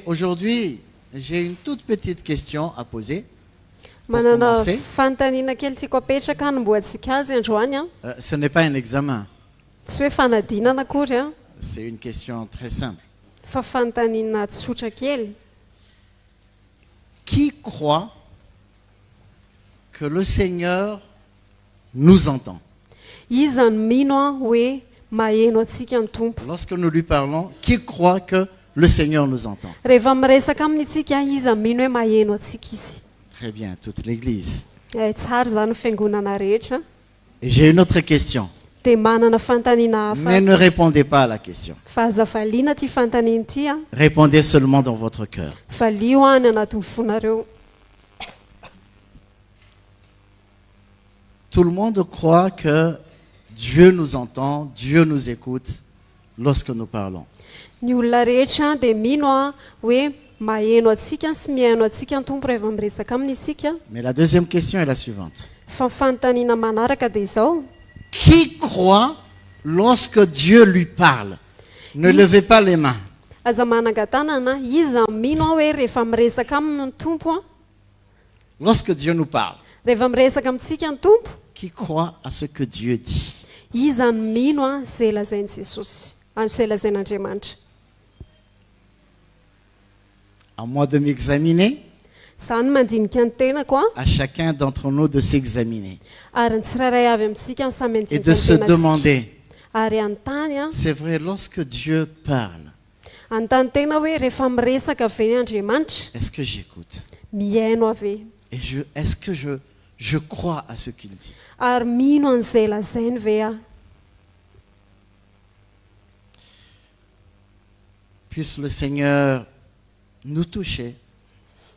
Aujourd'hui, j'ai une toute petite question à poser. Manana commencer. fanontaniana kely tiako apetraka hanomboantsika azy androany a. Ce n'est pas un examen, Tsy hoe fanadinana akory a, c'est une question très simple. fa fanontaniana tsotra kely. Qui croit que le Seigneur nous entend? Iza ny mino a hoe maheno antsika ny tompo. Lorsque nous lui parlons, qui croit que le Seigneur nous entend? Rehefa miresaka aminy itsika iza ny mino hoe maheno antsika izy. Très bien, toute l'Église. Tsara zany ny fiangonana rehetra. Et j'ai une autre question. Dia manana fanontaniana hafa. Mais ne répondez pas à la question. Fa azavaliana ty fanontaniana ity a, Répondez seulement dans votre cœur. valio any anatin'ny fonareo. Tout le monde croit que Dieu nous entend, Dieu nous écoute lorsque nous parlons. Ny olona rehetra dia mino a hoe maheno antsika sy mihaino antsika ny tompo rehefa miresaka aminy isika. Mais la deuxième question est la suivante. Fa fanontaniana manaraka dia izao: Qui croit lorsque Dieu lui parle? Ne levez pas les mains. aza manangan-tanana, iza mino a hoe rehefa miresaka aminy ny tompo a, Lorsque Dieu nous parle, rehefa miresaka amintsika ny tompo, qui croit à ce que Dieu dit? iza ny mino a izay lazain'i Jesosy, izay lazain'Andriamanitra. À moi de m'examiner, Izany mandinika ny tenako a, à chacun d'entre nous de s'examiner ary ny tsirairay avy amintsika ny samy et mandinika de ny se tenantsika. demander, Ary anontany a, c'est vrai, lorsque Dieu parle, anontany tena hoe rehefa miresaka ve Andriamanitra, est-ce que j'écoute? mihaino ave, Et est-ce que je crois à ce qu'il dit? ary mino an'izay lazainy ve a. Puisse le Seigneur nous toucher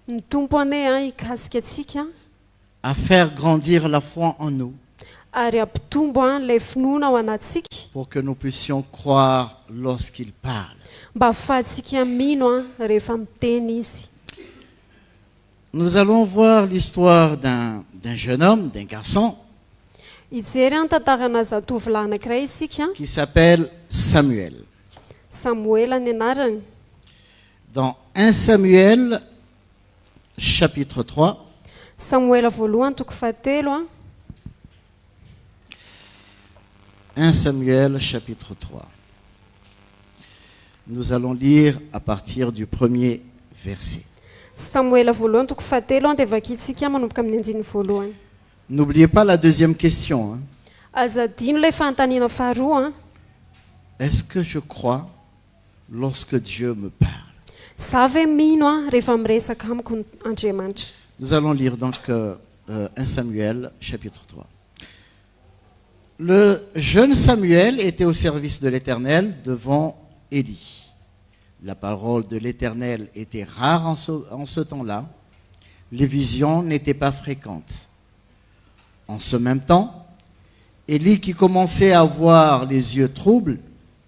Ny tompo ane a hikasika atsika à faire grandir la foi en nous ary ampitombo a ilay finoana ao anatsika, pour que nous puissions croire lorsqu'il parle. mba ahafahantsika mino a rehefa miteny izy. Nous allons voir l'histoire d'un jeune homme, d'un garçon Hijery a ny tantarana zatovolahy anankiray isika, qui s'appelle Samuel. Samuela ny anarany. Dans 1 Samuel, chapitre 3, Samuela voalohany toko fahatelo a, 1 Samuel, chapitre 3. Nous allons lire à partir du premier verset. Samuela voalohany toko fahatelo a dia vakitsika manomboka amin'ny andiny voalohany. N'oubliez pas la deuxième question, hein. Aza dino ilay fanontaniana faharoa a, Est-ce que je crois lorsque Dieu me parle? za ve mino a rehefa miresaka amiko ny Andriamanitra. Nous allons lire donc 1 Samuel, chapitre 3. Le jeune Samuel était au service de l'Éternel devant Élie. La parole de l'Éternel était rare en ce temps-là. Les visions n'étaient pas fréquentes. En ce même temps, Élie, qui commençait à avoir les yeux troubles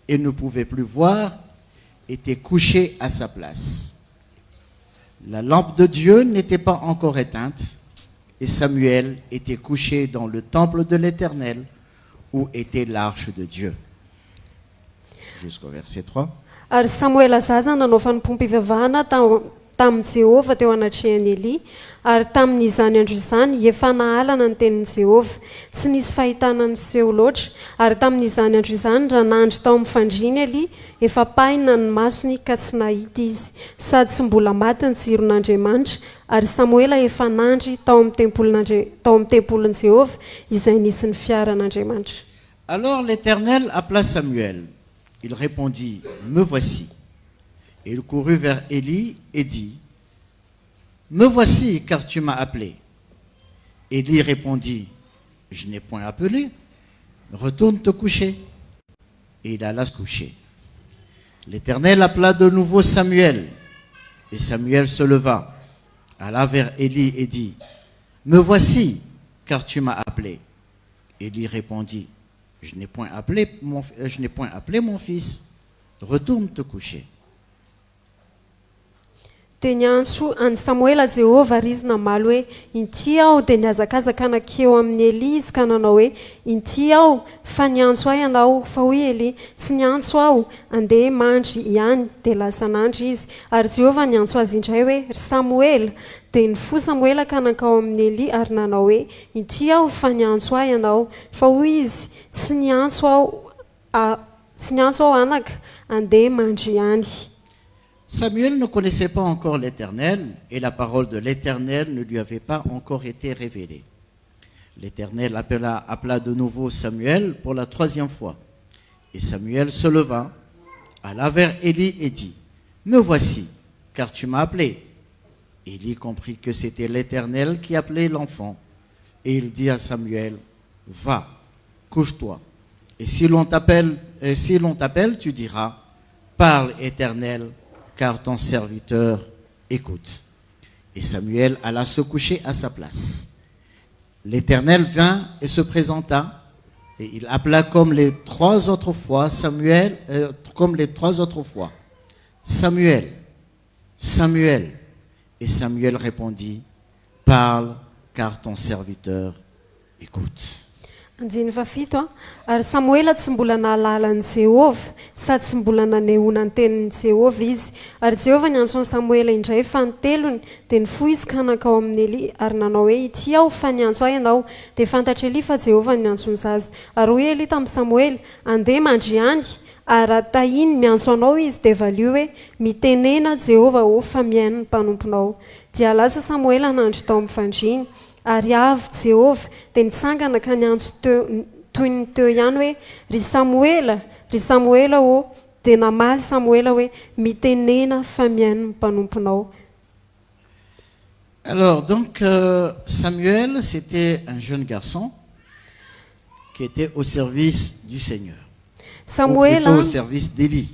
et ne pouvait plus voir, était couché à sa place. La lampe de Dieu n'était pas encore éteinte et Samuel était couché dans le temple de l'Éternel où était l'arche de Dieu. Jusqu'au verset 3. Ary Samuela zaza nanao fanompoam-pivavahana tamin'i Jehovah teo anatrehany Elia, ary tamin'izany andro izany efa nahalana ny tenin'i Jehovah, tsy nisy fahitana niseho loatra, ary tamin'izany andro izany raha nandry tao amin'ny fandriany Elia, efa paina ny masony ka tsy nahita izy, sady tsy mbola maty ny jiron'Andriamanitra, ary Samuela efa nandry tao amin'ny tempolin'i Jehovah izay nisy ny fiaran'Andriamanitra. Alors l'Éternel appela Samuel. Il répondit, me voici. Et il courut vers Élie et dit, me voici car tu m'as appelé. Élie répondit, je n'ai point appelé, retourne te coucher. Et il alla se coucher. L'Éternel appela de nouveau Samuel. Et Samuel se leva, alla vers Élie et dit, me voici car tu m'as appelé. Élie répondit, je n'ai point appelé mon fils, retourne te coucher. dia niantso any Samoela Jehova ary izy namaly hoe inty aho, dia niazakazaka nakeo amin'ny Eli izy ka nanao hoe inty aho fa niantso ahy ianao, fa hoy Eli tsy niantso aho, andeha mandry ihany, dia lasa nandry izy. Ary Jehova niantso azy indray hoe ry Samoela, dia nifoha Samoela ka nankao amin'ny Eli ary nanao hoe inty aho fa niantso ahy ianao, fa hoy izy tsy niantso aho anaka, andeha mandry ihany. Samuel ne connaissait pas encore l'Éternel et la parole de l'Éternel ne lui avait pas encore été révélée. L'Éternel appela de nouveau Samuel pour la 3e fois. Et Samuel se leva, alla vers Élie et dit « Me voici, car tu m'as appelé. » Élie comprit que c'était l'Éternel qui appelait l'enfant. Et il dit à Samuel « Va, couche-toi. Et si l'on t'appelle, tu diras « Parle, Éternel, car ton serviteur écoute. » Et Samuel alla se coucher à sa place. L'Éternel vint et se présenta, et il appela comme les 3 autres fois Samuel, Samuel, Samuel. Et Samuel répondit, parle, car ton serviteur écoute. Andiny fafito ary Samoela tsy mbola nahalala ny Jehova sady tsy mbola nanehoana ny tenin'ny Jehova izy. Ary Jehova niantso ny Samoela indray fanotelony, dia nifoha izy ka nankao amin'ny Eli ary nanao hoe ity aho fa niantso ahy ianao, dia fantatra Eli fa Jehova niantso ny zaza. Ary hoy Eli tamin'ny Samoela, andeha mandry ihany, ary tahiny miantso anao izy dia valio hoe mitenena Jehova ho fa miaino ny mpanomponao. Dia lasa Samoela nandry tao amin'ny fandriany. Ary avy Jehova dia nitsangana ka niantso toy ny teo ihany hoe ry Samoela ô, dia namaly Samoela hoe mitenena fa miaino ny mpanomponao. Alors donc Samuel, c'était un jeune garçon qui était au service du Seigneur, ou plutôt au service d'Élie.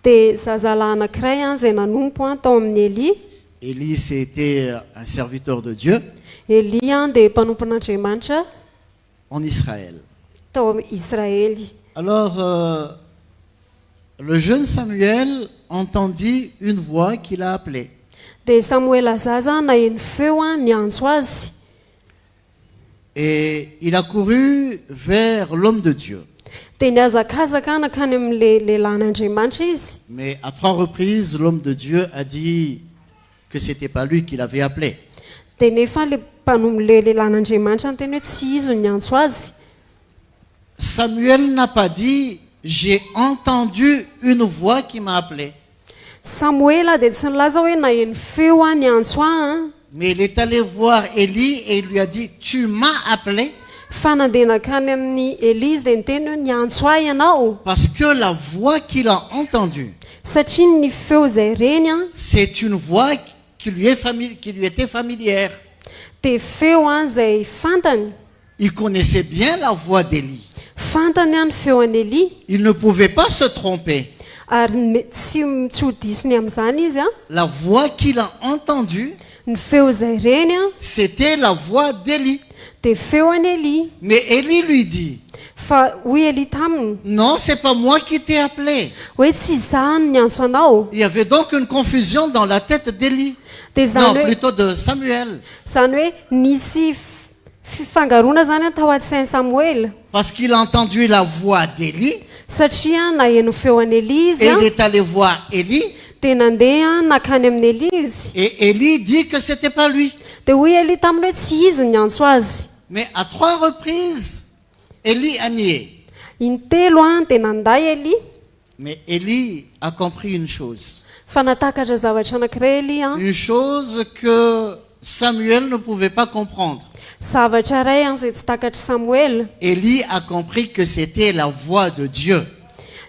Dia zazalahy anankiray izay nanompo tao amin'ny Eli. Élie, c'était un serviteur de Dieu Eli dia mpanompon'Andriamanitra en Israël. tao Israely. Alors, le jeune Samuel entendit une voix qui l'a appelé. Dia Samoela zaza naheno feo niantso azy. Et il a couru vers l'homme de Dieu. Dia niazakazaka nakany amin'ny lehilahin'Andriamanitra izy. Mais à 3 reprises, l'homme de Dieu a dit que ce n'était pas lui qui l'avait appelé. Dia nefa le lehilahin'Andriamanitra nyteny hoe tsy izy niantso azy. Samuel n'a pas dit « J'ai entendu une voix qui m'a appelé ». Samoela dia tsy nilaza hoe naheno feo niantso ahy. Mais il est allé voir Élie et il lui a dit « Tu m'as appelé ». Fa nandeha nakany amin'ny Eli dia niteny hoe niantso ahy ianao. Parce que la voix qu'il a entendue, Satria ny feo izay reny c'est une voix qui lui était familière. dia feo izay fantany. Il connaissait bien la voix d'Élie. Fantany ny feo an'i Eli. Il ne pouvait pas se tromper. Ary tsy ho disony amin'izany izy La voix qu'il a entendue, ny feo izay reny c'était la voix d'Élie. dia feo an'i Eli. Mais Élie lui dit Fa hoy Eli taminy « Non, c'est pas moi qui t'ai appelé ». hoe tsy izaho no niantso anao. Il y avait donc une confusion dans la tête d'Élie. Dia Non, zany hoe plutôt de Samuel. zany hoe nisy fifangaroana zany tao an-tsain'i Samoela. Parce qu'il a entendu la voix d'Élie Satria naheno feo an'i Eli izy et il est allé voir Élie. dia nandeha nakany amin'ny Eli izy. Et Élie dit que c'était pas lui. Dia hoy Eli taminy hoe tsy izy niantso azy. Mais à 3 reprises, Élie a nié. Intelo dia nanday Eli. Mais Élie a compris une chose. Fa natakatra zavatra anankiray Eli Une chose que Samuel ne pouvait pas comprendre. zavatra ray izay tsy takatra Samoela. Élie a compris que c'était la voix de Dieu.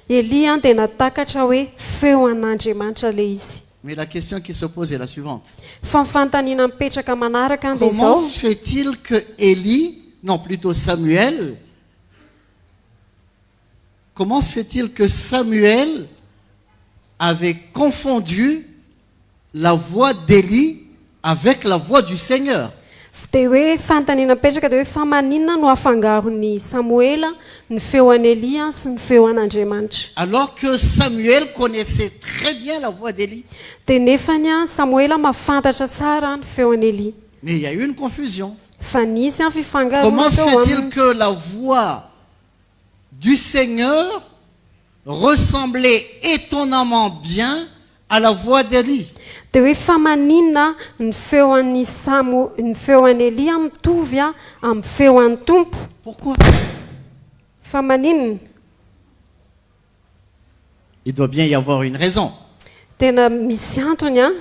Eli dia natakatra hoe feo an'Andriamanitra le izy. Mais la question qui se pose est la suivante. Fa ny fanontaniana mipetraka manaraka dia Comment izao. se fait-il que Élie, non plutôt Samuel, comment se fait-il que Samuel avait confondu la voix d'Élie avec la voix du Seigneur? dia hoe fanontaniana petraka dia hoe fa maninona no afangarony Samuela ny feo an'ny Elia sy ny feo an'Andriamanitra. Alors que Samuel connaissait très bien la voix d'Élie. Dia nefany a Samuela mahafantatra tsara ny feo an'ny Elia. Mais il y a eu une confusion. Fa nisy a fifangarona Comment se teo fait-il aminy. que la voix du Seigneur ressemblait étonnamment bien à la voix d'Élie? Dia hoe fa maninona ny feo an'ny ny feo an'ny Elia mitovy a amin'ny feo an'ny Tompo. Pourquoi? Fa maninona? Il doit bien y avoir une raison. Tena misy antony a.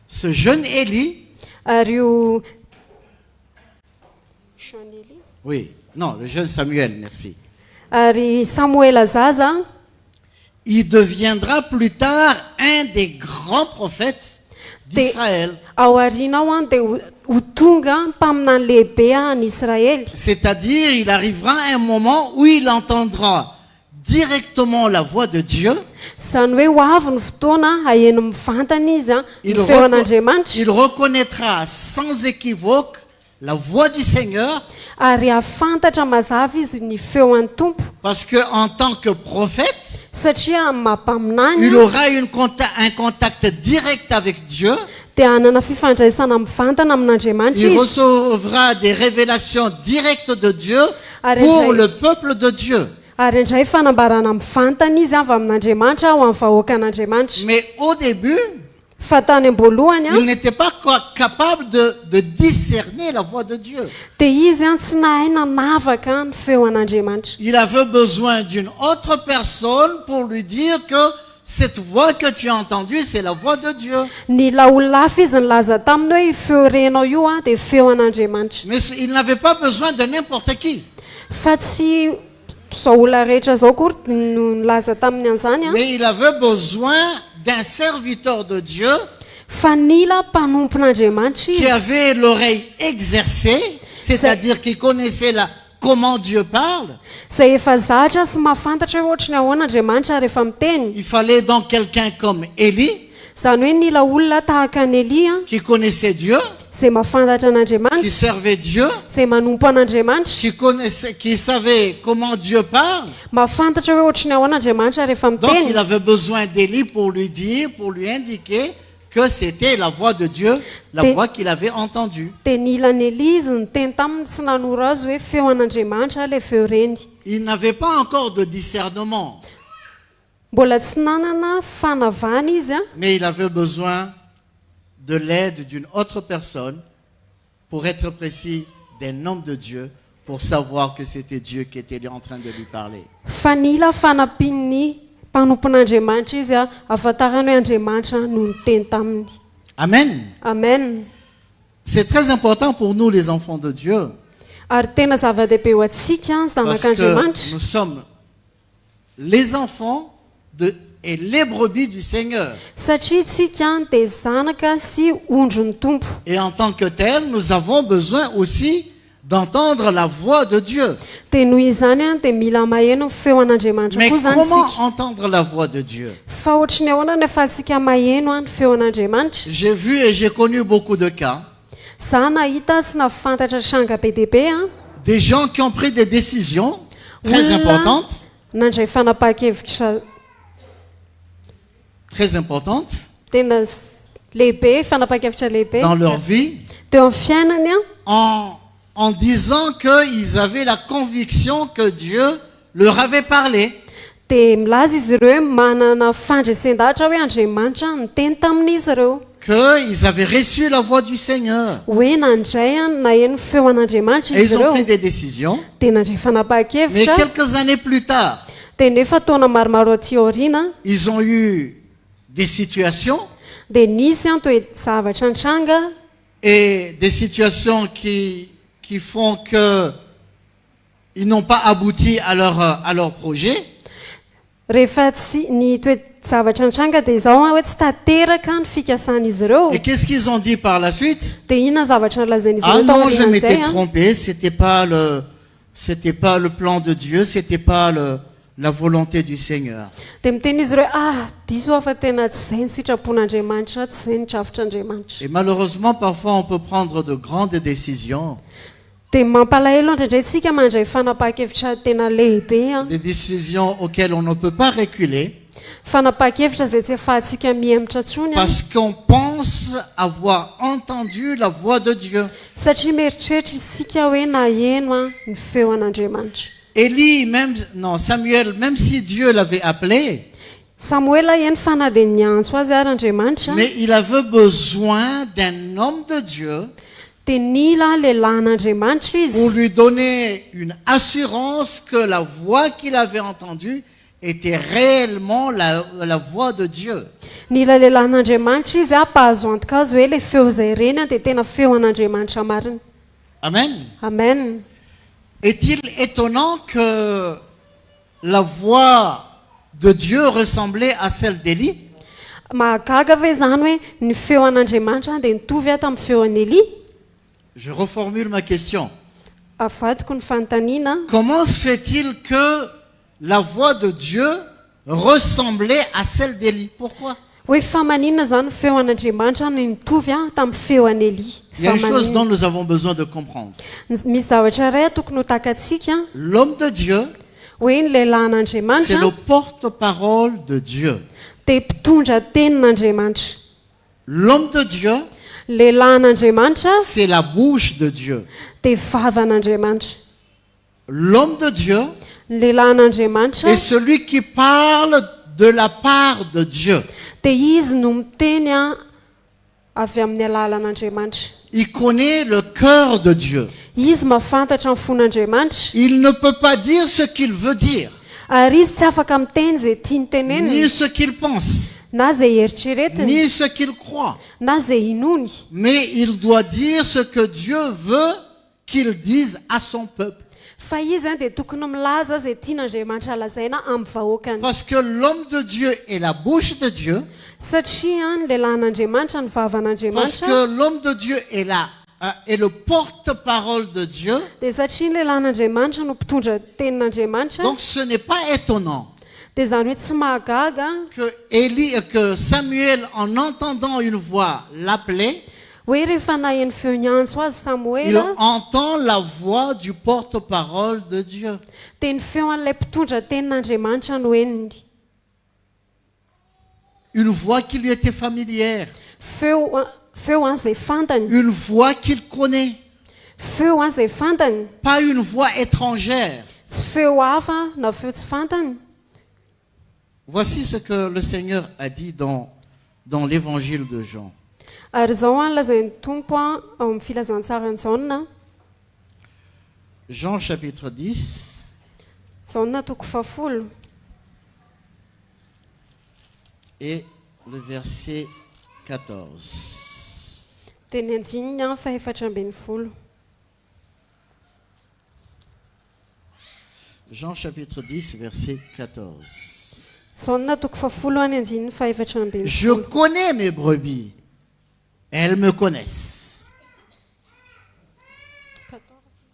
Ce jeune Élie, Ary io oui, non, le jeune Samuel, merci. ary Samuela zaza Il deviendra plus tard un des grands prophètes d'Israël. ao aoriana ao a dia ho tonga mpaminany lehibe any Israely. C'est-à-dire, il arrivera un moment où il entendra directement la voix de Dieu. Zany hoe ho avy ny fotoana aheno mivantana izy a ny feo an'Andriamanitra Il reconnaîtra sans équivoque la voix du Seigneur, ary ahafantatra mazava izy ny feo an'ny Tompo parce qu'en tant que prophète, satria amin'ny mampaminany il aura un contact direct avec Dieu. dia hanana fifandraisana mivantana amin'Andriamanitra Il izy recevra des révélations directes de Dieu Ary pour indray- le peuple de Dieu. ary indray fanambarana mivantana izy avy amin'Andriamanitra ho amin'ny vahoaka an'Andriamanitra. Mais au début, Fa tany am-boalohany il a n'était pas capable de discerner la voix de Dieu. dia izy a tsy nahay nanavaka ny feo an'Andriamanitra. Il avait besoin d'une autre personne pour lui dire que cette voix que tu as entendue, c'est la voix de Dieu. Nila olona hafa izy nilaza taminy hoe feo renao io a dia feo an'Andriamanitra. Mais il n'avait pas besoin de n'importe qui. Fa tsy zao olona rehetra zao kory no nilaza taminy an'izany a Mais il avait besoin d'un serviteur de Dieu fa nila mpanompon'Andriamanitra qui izy avait l'oreille exercée, c'est-à-dire qui connaissait comment Dieu parle. izay efa zatra sy mahafantatra hoe ohatry ny ahoana Andriamanitra rehefa miteny. Il fallait donc quelqu'un comme Élie Zany hoe nila olona tahaka ny Elia qui connaissait Dieu, izay mahafantatra qui an'Andriamanitra, servait Dieu, izay manompo an'Andriamanitra, qui savait comment Dieu parle. mahafantatra hoe ohatry ny ahoana Andriamanitra rehefa Donc il miteny. avait besoin d'Élie pour lui dire, pour lui indiquer que c'était la voix de Dieu, la voix qu'il avait entendue. Dia nila ny Elia izy niteny taminy tsy nanoro azy hoe feo an'Andriamanitra ilay feo reny. Il n'avait pas encore de discernement, Mbola tsy nanana fanavana izy a, mais il avait besoin de l'aide d'une autre personne, pour être précis, d'un homme de Dieu, pour savoir que c'était Dieu qui était en train de lui parler. fa nila fanampian'ny mpanompon'Andriamanitra izy a ahafantarany hoe Andriamanitra no niteny taminy. Amen. Amen. C'est très important pour nous, les enfants de Dieu, Ary tena zava-dehibe ho antsika ny parce que zanak'Andriamanitra nous sommes les enfants et les brebis du Seigneur. satria tsika dia zanaka sy ondro ny Tompo. Et en tant que tel, nous avons besoin aussi d'entendre la voix de Dieu. Dia noho izany a dia mila maheno ny feo an'Andriamanitra Mais koa zany comment tsika. entendre la voix de Dieu? Fa ohatry ny ahoana nefa antsika maheno a ny feo an'Andriamanitra. J'ai vu et j'ai connu beaucoup de cas, Za nahita sy nafantatra tranga be dehibe a des gens qui ont pris des décisions très olona importantes, nandray fanapahan-kevitra tena lehibe, fanapahan-kevitra lehibe dans leur vie, teo amin'ny fiainany a en disant qu'ils avaient la conviction que Dieu leur avait parlé. dia milaza izy ireo hoe manana fandresendahatra hoe Andriamanitra niteny tamin'izy ireo Qu'ils avaient reçu la voix du Seigneur. hoe nandray a naheno feo an'Andriamanitra Et izy ils ont ireo pris des décisions. dia nandray Mais fanapahan-kevitra quelques années plus tard, dia nefa taona maromaro aty aoriana ils ont eu des situations dia nisy a toe zavatra nitranga et des situations qui font que ils n'ont pas abouti à leur projet. rehefa tsy ny toe zavatra nitranga dia izao a hoe tsy tateraka ny fikasan'izy ireo Et qu'est-ce qu'ils ont dit par la suite? dia inona zavatra nilazain'izy Ah ireo tao non, je m'étais aorian'izay a trompé, c'était pas le plan de Dieu, c'était pas la volonté du Seigneur. dia miteny izy ireo diso aho fa tena tsy izay ny sitrapon'Andriamanitra tsy izay ny trafitr'Andriamanitra. Et malheureusement, parfois, on peut prendre de grandes décisions, Dia mampalahelo indraindray tsika mandray fanapahan-kevitra tena lehibe des décisions auxquelles on ne peut pas reculer, fanapahan-kevitra izay tsy ahafahantsika mihemitra ntsony parce qu'on pense avoir entendu la voix de Dieu. satria mieritreritra isika hoe naheno ny feo an'Andriamanitra. Élie, Samuel, même si Dieu l'avait appelé, Samuela eny fa na dia niantso azy ary Andriamanitra mais il avait besoin d'un homme de Dieu dia nila lehilahy an'Andriamanitra pour izy lui donner une assurance que la voix qu'il avait entendue était réellement la voix de Dieu. nila lehilahy an'Andriamanitra izy mpahazo antoka azy hoe le feo izay reny dia tena feo an'Andriamanitra marina. Amen. Amen. Est-il étonnant que la voix de Dieu ressemblait à celle d'Élie? Mahagaga ve izany hoe ny feo an'Andriamanitra dia nitovy tamin'ny feo an'i Elia? Je reformule ma question. Avadiko ny fanontaniana. Comment se fait-il que la voix de Dieu ressemblait à celle d'Élie? Pourquoi? Hoe fa maninona izany feo an'Andriamanitra ny nitovy tamin'ny feo an'i Elia? Il y a une chose dont nous avons besoin de comprendre. Misy zavatra iray tokony ho takantsika L'homme de Dieu, hoe ny lehilahy c'est an'Andriamanitra le porte-parole de Dieu. dia mpitondra tenin'Andriamanitra. L'homme de Dieu, Lehilahy an'Andriamanitra c'est la bouche de Dieu. dia vavan'Andriamanitra. L'homme de Dieu Lehilahy an'Andriamanitra est celui qui parle de la part de Dieu. dia izy no miteny avy amin'ny alalan'Andriamanitra. Il connaît le cœur de Dieu. Izy mahafantatra ny fon'Andriamanitra Il ne peut pas dire ce qu'il veut dire, ary izy tsy afaka miteny izay tiany teneniny ni ce qu'il pense, na izay eritreretiny ni ce qu'il croit. na izay inony, Mais il doit dire ce que Dieu veut qu'il dise à son peuple. fa izy dia tokony milaza izay tian'Andriamanitra lazaina amin'ny vahoakany. Parce que l'homme de Dieu est la bouche de Dieu. Satria ny lehilahy an'Andriamanitra ny Parce vavan'Andriamanitra que l'homme de Dieu est le porte-parole de Dieu. dia satria ny lehilahy an'Andriamanitra no mpitondra tenin'Andriamanitra Donc ce n'est pas étonnant dia izany hoe tsy mahagaga que Samuel, en entendant une voix, l'appelait. hoe rehefa naheno feo niantso azy Il Samuela entend la voix du porte-parole de Dieu. dia ny feo an'ilay mpitondra tenin'Andriamanitra no henony. Une voix qui lui était familière. Feo izay fantany. Une voix qu'il connaît. Feo izay fantany. Pas une voix étrangère. Tsy feo hafa na feo tsy fantany. Voici ce que le Seigneur a dit dans l'évangile de Jean. Ary izao lazain'ny tompo ao amin'ny filazantsarany Jaona. Jean chapitre 10. Jaona toko 10. Et le verset 14. Teny anjininy fa 14. Jean chapitre 10, verset 14. Jaona toko 10 any anjininy fa 14. Je connais mes brebis. Elles me connaissent.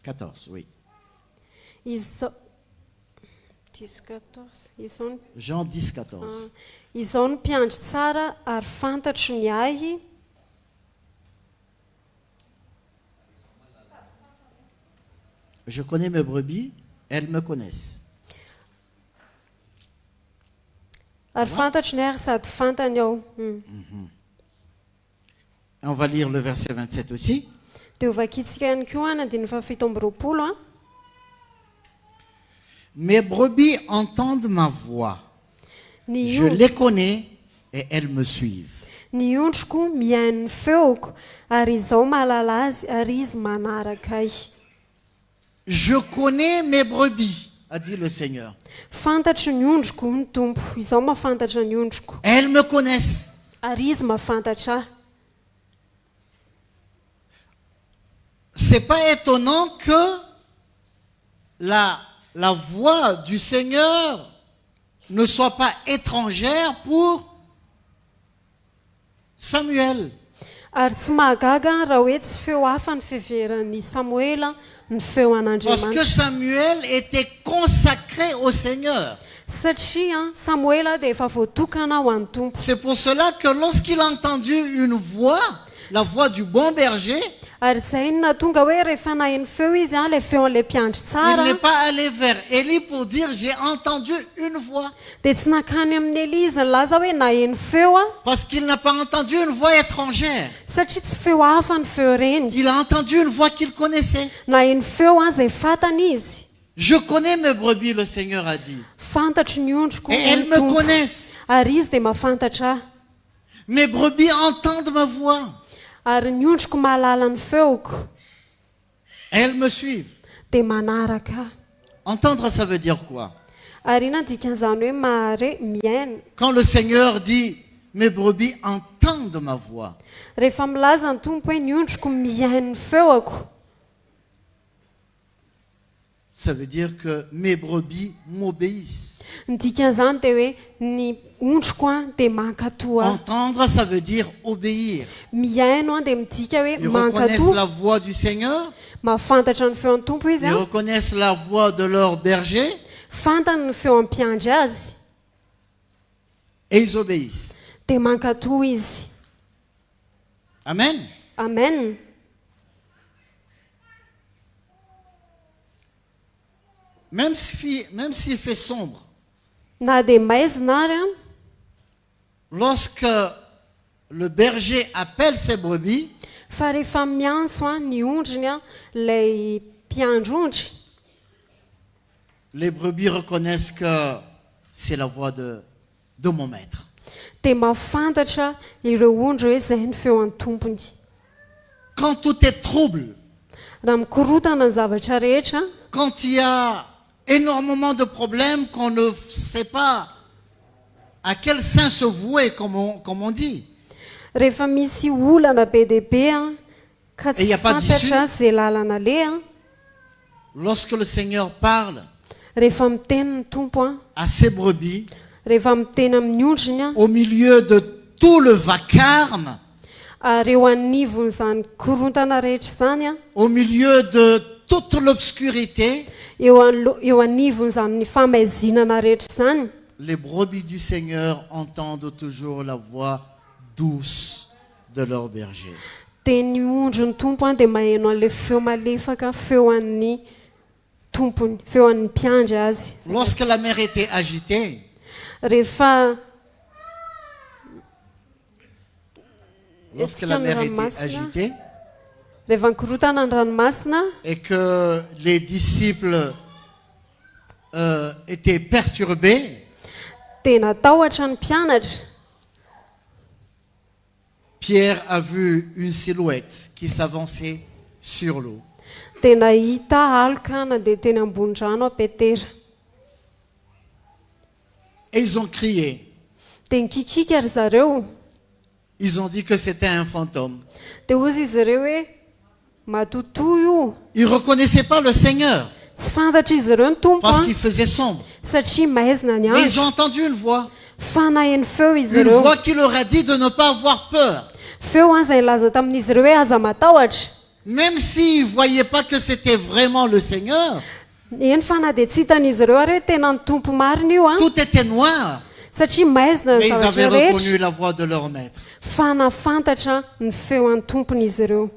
14, oui. Jean 10, 14. Izao no mpiandry tsara ary fantatro ny ahy. Je connais mes brebis, elles me connaissent. Ary fantatro ny ahy sady fantany aho. On va lire le verset 27 aussi. Dia ovakitsika ihany koa na 17. Mes brebis entendent ma voix. Je les connais et elles me suivent. Ny ondriko mihaino ny feoko ary izaho mahalala azy ary izy manaraka ahy. Je connais mes brebis, a dit le Seigneur. Fantatro ny ondriko ny tompo, izaho mahafantatra ny ondriko. Elles me connaissent. Ary izy mahafantatra ahy. C'est pas étonnant que la voix du Seigneur ne soit pas étrangère pour Samuel. Ary tsy mahagaga raha hoe tsy feo hafa ny fiheveran'ny Samuela ny feo Parce que an'Andriamanitra. Samuel était consacré au Seigneur. satria Samuela dia efa voatokana ho an'ny tompo. C'est pour cela que lorsqu'il a entendu une voix, la voix du bon berger, Ary izay no natonga hoe rehefa naheno feo izy ilay feo an'ilay mpiandry il tsara n'est pas allé vers Élie pour dire j'ai entendu une voix. dia tsy nakany amin'ny Eli izy nilaza hoe naheno feo Parce qu'il n'a pas entendu une voix étrangère. satria tsy feo hafa ny feo reny. Il a entendu une voix qu'il connaissait. Naheno feo izay fantany izy. Je connais mes brebis, le Seigneur a dit. Fantatro ny ondriko Et elles me tompo. connaissent. Ary izy dia mahafantatra ahy. Mes brebis entendent ma voix. Ary ny ondriko mahalala ny feoko Elles me suivent. dia manaraka ahy. Entendre, ça veut dire quoi? Ary ina dikan'izany hoe miaina. Quand le Seigneur dit mes brebis entendent ma voix, Rehefa milaza ny tompo hoe ny ondriko mihaino ny feoko, ça veut dire que mes brebis m'obéissent. ny dikan'izany dia hoe ny ondriko dia mankatoa ahy. Entendre, ça veut dire obéir. Mihaino dia midika hoe Ils reconnaissent mankatoa. la voix du Seigneur, Mahafantatra ny feon'ny tompo izy ils a. reconnaissent la voix de leur berger Fantany ny feo ampiandry azy et ils obéissent. dia mankatoa izy. Amen. Amen. Même s'il fait sombre, Na dia maizina ary a, lorsque le berger appelle ses brebis, fa rehefa miantso ny ondriny ilay mpiandry ondry, les brebis reconnaissent que c'est la voix de mon maître. dia mahafantatra ireo ondry hoe izay ny feo an'ny tompony. Quand tout est trouble, Raha mikorotana ny zavatra rehetra, quand il y a énormément de problèmes qu'on ne sait pas à quel sein se vouer, comme on dit, rehefa misy olana be dia be ka Et y a tsy pas d'issue. fantatra izay lalana le lorsque le Seigneur parle rehefa miteny ny tompo à ses brebis, rehefa miteny amin'ny ondriny au milieu de tout le vacarme, ary eo anivon'izany korontana rehetra izany au milieu de toute l'obscurité, eo anivon'izany famaizinana rehetra izany, les brebis du Seigneur entendent toujours la voix douce de leur berger. dia ny ondry ny tompo dia maheno an'ilay feo malefaka, feo an'ny tompony, feo an'ny mpiandry azy. Lorsque la mer était agitée, Rehefa lorsque la mer était agitée rehefa nikorotana ny ranomasina et que les disciples étaient perturbés, dia natahotra ny mpianatra. Pierre a vu une silhouette qui s'avançait sur l'eau. Dia nahita aloka nandeha teny ambony rano Petera. Et ils ont crié. Dia nikikika ry zareo. Ils ont dit que c'était un fantôme. Dia hozy izy ireo hoe matotoa io. Ils ne reconnaissaient pas le Seigneur Tsy fantatra izy ireo ny tompo parce qu'il faisait sombre. satria maizina ny Mais ils ont andro. entendu une voix. Fa naheno feo izy Une ireo. voix qui leur a dit de ne pas avoir peur. Feo izay laza tamin'izy ireo hoe aza matahotra. Même s'ils ne voyaient pas que c'était vraiment le Seigneur, Eny fa na dia tsy hitan'izy ireo ary hoe tena ny tompo marina io tout était noir. satria maizina Mais ny ils avaient zavatra rehetra. reconnu la voix de leur maître. Fa nafantatra ny feo an'ny tompony izy ireo.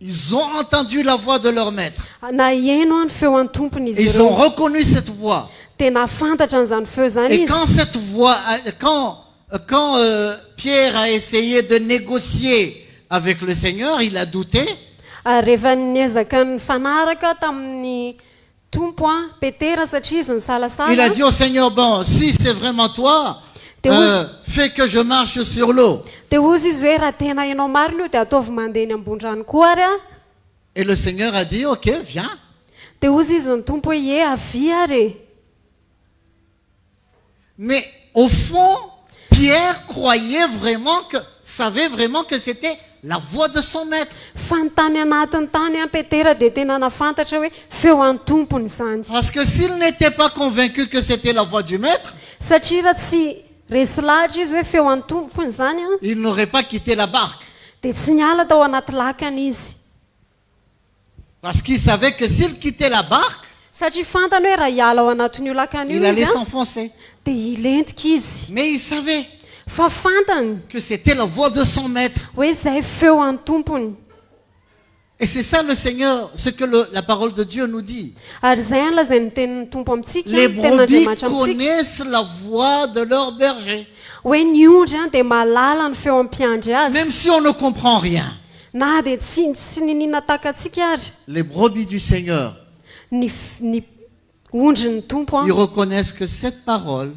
Ils ont entendu la voix de leur maître. Naheno ny feo an'ny tompony Et izy ils ont ireo. reconnu cette voix. Dia nafantatra an'izany feo zany Et izy. quand cette voix, quand Pierre a essayé de négocier avec le Seigneur, il a douté. Ary rehefa niezaka ny fanaraka tamin'ny tompo Petera satria izy Il a nisalasala. dit au Seigneur, bon, si c'est vraiment toi, fais que je marche sur l'eau. Dia hozy izy hoe raha tena hainao marina io dia ataovy mandeha ny ambony rano koa ary Et le Seigneur a dit, ok, viens. Dia hozy izy ny tompo hoe ie avy ary. Mais au fond, Pierre savait vraiment que c'était la voix de son maître. Fa ny tany anatiny tany Petera dia tena nafantatra hoe feo an'ny tompony izany. Parce que s'il n'était pas convaincu que c'était la voix du maître, Satria raha tsy resy lahatra izy hoe feo an'ny tompony izany il n'aurait pas quitté la barque. dia tsy niala tao anaty lakana izy. Parce qu'il savait que s'il quittait la barque, satria fantany hoe raha hiala ao anatin'io lakan'io Il allait izy a s'enfoncer. dia hilentika izy Mais il savait fa fantany que c'était la voix de son maître. hoe izay feo any tompony. Et c'est ça le Seigneur, ce que la parole de Dieu nous dit. Ary izay any lazay ny tenin'ny tompo amintsika Les ny brebis tenin'andriamanitra amintsika connaissent la voix de leur berger. hoe ny ondry a dia mahalala ny feo ampiandry Même azy si on ne comprend rien. na dia tsy ninina takantsika ary Les brebis du Seigneur, ny ondry ny tompo a ils reconnaissent que cette parole,